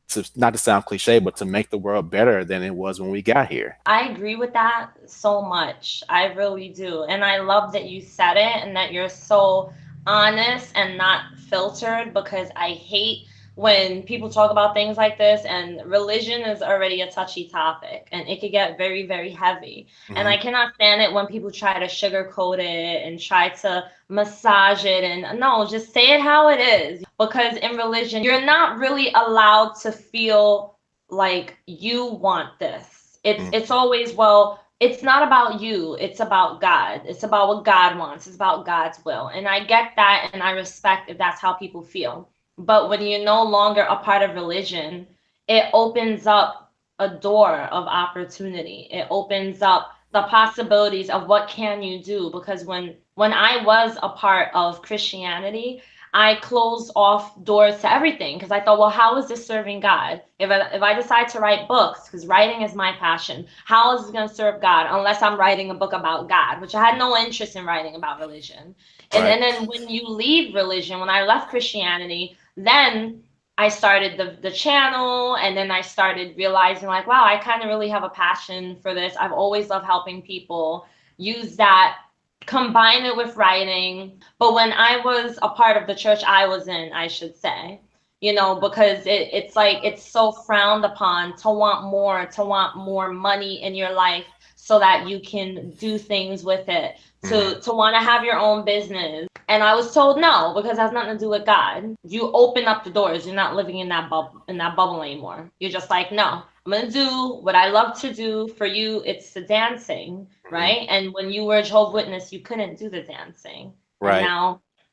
to not to sound cliche, but to make the world better than it was when we got here. I agree with that so much. I really do. And I love that you said it and that you're so honest and not filtered because I hate when people talk about things like this and religion is already a touchy topic and it could get very, very heavy. And Hmm. I cannot stand it when people try to sugarcoat it and try to massage it and no, just say it how it is. Because in religion, you're not really allowed to feel like you want this. It's always, well, it's not about you, it's about God. It's about what God wants. It's about God's will. And I get that and I respect if that's how people feel. But when you're no longer a part of religion, it opens up a door of opportunity. It opens up the possibilities of what can you do because when I was a part of Christianity, I closed off doors to everything because I thought, well, how is this serving God? If I decide to write books, because writing is my passion, how is it going to serve God unless I'm writing a book about God, which I had no interest in writing about religion. And, Right. and then when you leave religion, when I left Christianity, then I started the channel and then I started realizing like, wow, I kind of really have a passion for this. I've always loved helping people. Use that, combine it with writing. But when I was a part of the church I was in, I should say, because it's like it's so frowned upon to want more money in your life so that you can do things with it, Hmm. to want to have your own business. And I was told no, because it has nothing to do with God. You open up the doors. You're not living in that bubble anymore. You're just like, no, I'm gonna do what I love to do. For you, it's the dancing, Hmm. right? And when you were a Jehovah Witness, you couldn't do the dancing. And Right.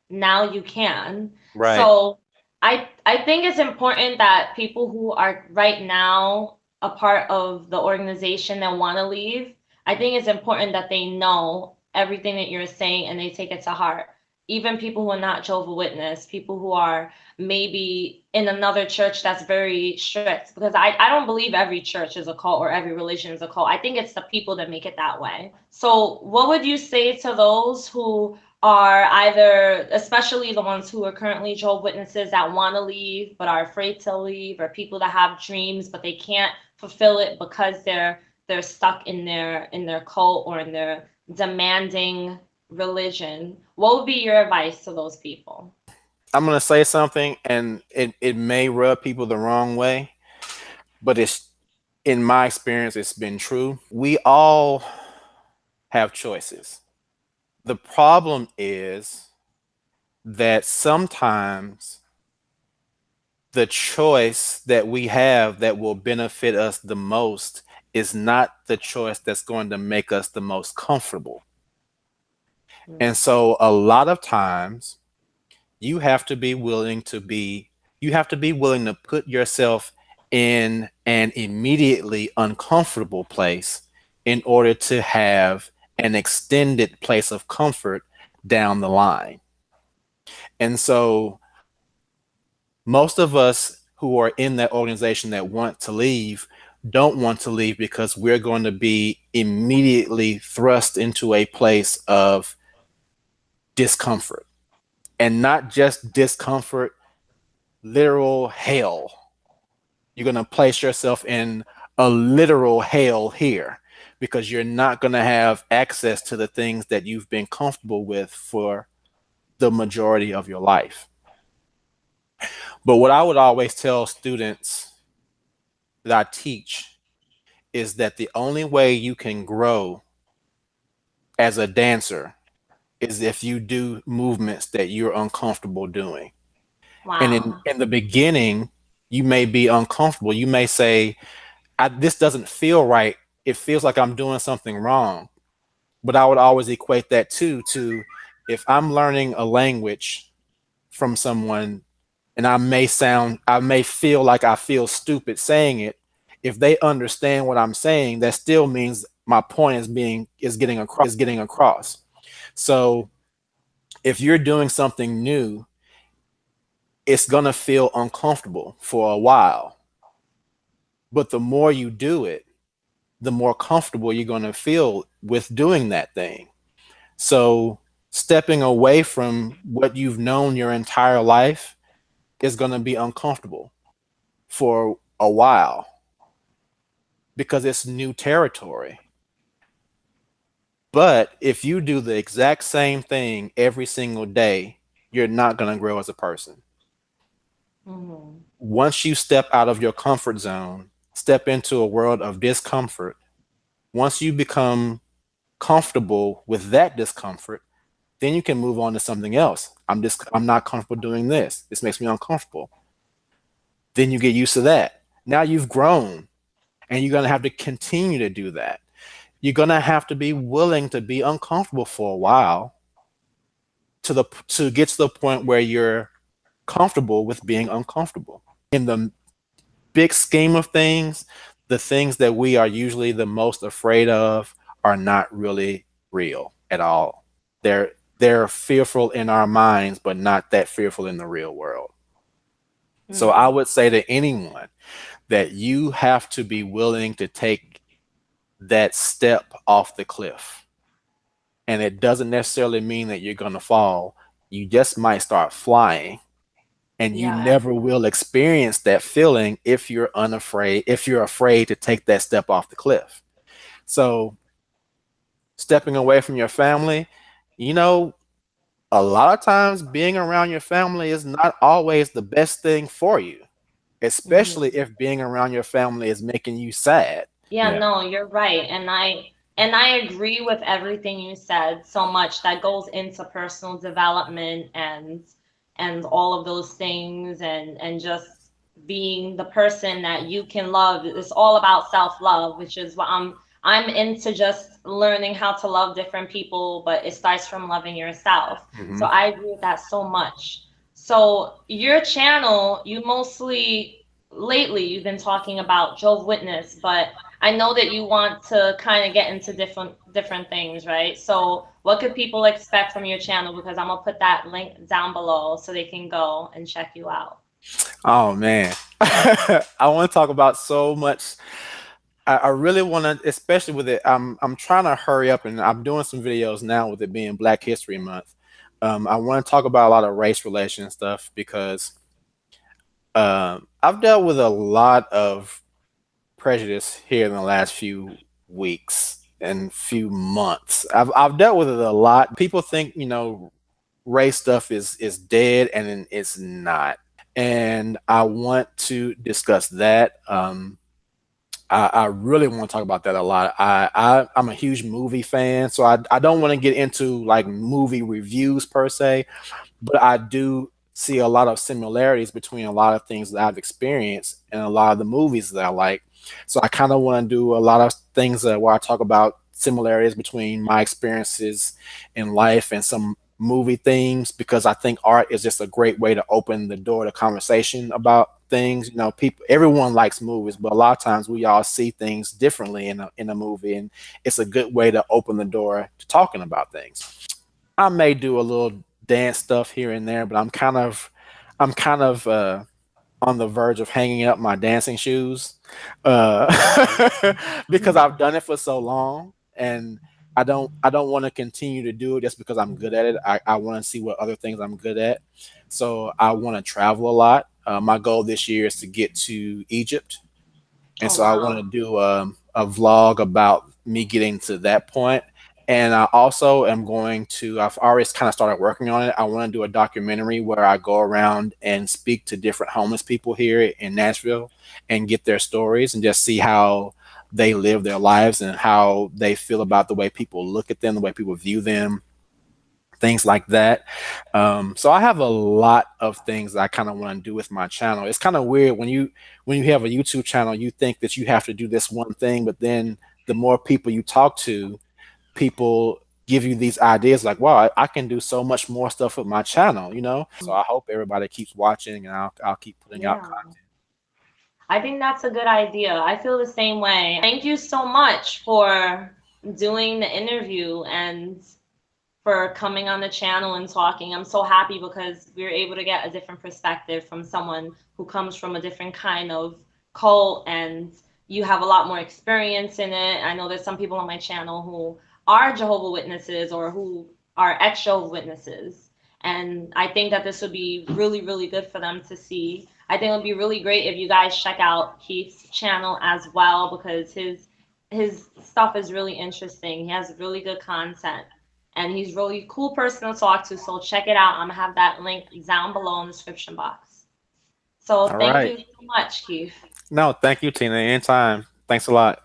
now you can. Right. So I think it's important that people who are right now a part of the organization that want to leave, I think it's important that they know everything that you're saying and they take it to heart. Even people who are not Jehovah Witness, people who are maybe in another church that's very strict, because I don't believe every church is a cult or every religion is a cult. I think it's the people that make it that way. So what would you say to those who are either, especially the ones who are currently Jehovah Witnesses that want to leave but are afraid to leave, or people that have dreams but they can't fulfill it because they're stuck in their cult or in their demanding religion? What would be your advice to those people? I'm going to say something, and it may rub people the wrong way, but in my experience, it's been true. We all have choices. The problem is that sometimes the choice that we have that will benefit us the most is not the choice that's going to make us the most comfortable. And Mm. so a lot of times you have to be willing to be, you have to be willing to put yourself in an immediately uncomfortable place in order to have an extended place of comfort down the line. And so most of us who are in that organization that want to leave don't want to leave because we're going to be immediately thrust into a place of discomfort, and not just discomfort, literal hell. You're going to place yourself in a literal hell here because you're not going to have access to the things that you've been comfortable with for the majority of your life. But what I would always tell students that I teach is that the only way you can grow as a dancer is if you do movements that you're uncomfortable doing. And Wow. in the beginning, you may be uncomfortable. You may say, this doesn't feel right. It feels like I'm doing something wrong. But I would always equate that too to if I'm learning a language from someone and I may feel like I feel stupid saying it. If they understand what I'm saying, that still means my point is getting across. So if you're doing something new, it's gonna feel uncomfortable for a while. But the more you do it, the more comfortable you're gonna feel with doing that thing. So stepping away from what you've known your entire life is gonna be uncomfortable for a while because it's new territory. But if you do the exact same thing every single day, you're not going to grow as a person. Mm-hmm. Once you step out of your comfort zone, step into a world of discomfort, once you become comfortable with that discomfort, then you can move on to something else. I'm not comfortable doing this. This makes me uncomfortable. Then you get used to that. Now you've grown and you're going to have to continue to do that. You're going to have to be willing to be uncomfortable for a while to get to the point where you're comfortable with being uncomfortable. In the big scheme of things, the things that we are usually the most afraid of are not really real at all. They're fearful in our minds, but not that fearful in the real world. So I would say to anyone that you have to be willing to take that step off the cliff. And it doesn't necessarily mean that you're going to fall. You just might start flying, and you Yeah. never will experience that feeling if you're afraid to take that step off the cliff. So stepping away from your family, you know, a lot of times being around your family is not always the best thing for you, especially Mm-hmm. if being around your family is making you sad. Yeah, Yeah. no, you're right. And I agree with everything you said so much that goes into personal development and all of those things and just being the person that you can love. It's all about self-love, which is what I'm into, just learning how to love different people, but it starts from loving yourself. So Hmm. I agree with that so much. So your channel, you mostly lately you've been talking about Jehovah Witness, but I know that you want to kind of get into different things, right? So what could people expect from your channel? Because I'm gonna put that link down below so they can go and check you out. Oh man, I want to talk about so much. I really want to, especially with it. I'm trying to hurry up, and I'm doing some videos now with it being Black History Month. I want to talk about a lot of race relation stuff because I've dealt with a lot of prejudice here in the last few weeks and few months. I've dealt with it a lot. People think race stuff is dead, and it's not. And I want to discuss that. I really want to talk about that a lot. I'm a huge movie fan, so I don't want to get into like movie reviews per se, but I do see a lot of similarities between a lot of things that I've experienced and a lot of the movies that I like. So I kind of want to do a lot of things where I talk about similarities between my experiences in life and some movie themes, because I think art is just a great way to open the door to conversation about things, people, everyone likes movies, but a lot of times we all see things differently in a movie, and it's a good way to open the door to talking about things. I may do a little dance stuff here and there, but I'm kind of on the verge of hanging up my dancing shoes, uh, because I've done it for so long, and I don't want to continue to do it just because I'm good at it. I want to see what other things I'm good at. So I want to travel a lot. My goal this year is to get to Egypt, and Oh so I want wow. to do a vlog about me getting to that point. And I also am going to, I've already kind of started working on it. I want to do a documentary where I go around and speak to different homeless people here in Nashville and get their stories and just see how they live their lives and how they feel about the way people look at them, the way people view them, things like that. So I have a lot of things that I kind of want to do with my channel. It's kind of weird when you have a YouTube channel, you think that you have to do this one thing, but then the more people you talk to, people give you these ideas like, wow, I can do so much more stuff with my channel. So I hope everybody keeps watching, and I'll keep putting out Yeah. content. I think that's a good idea. I feel the same way. Thank you so much for doing the interview and for coming on the channel and talking. I'm so happy because we were able to get a different perspective from someone who comes from a different kind of cult, and you have a lot more experience in it. I know there's some people on my channel who are Jehovah Witnesses or who are ex-Jehovah Witnesses. And I think that this would be really, really good for them to see. I think it would be really great if you guys check out Keith's channel as well, because his stuff is really interesting. He has really good content, and he's really cool person to talk to. So check it out. I'm gonna have that link down below in the description box. So All thank right. you so much, Keith. No, thank you, Tina. Anytime. Thanks a lot.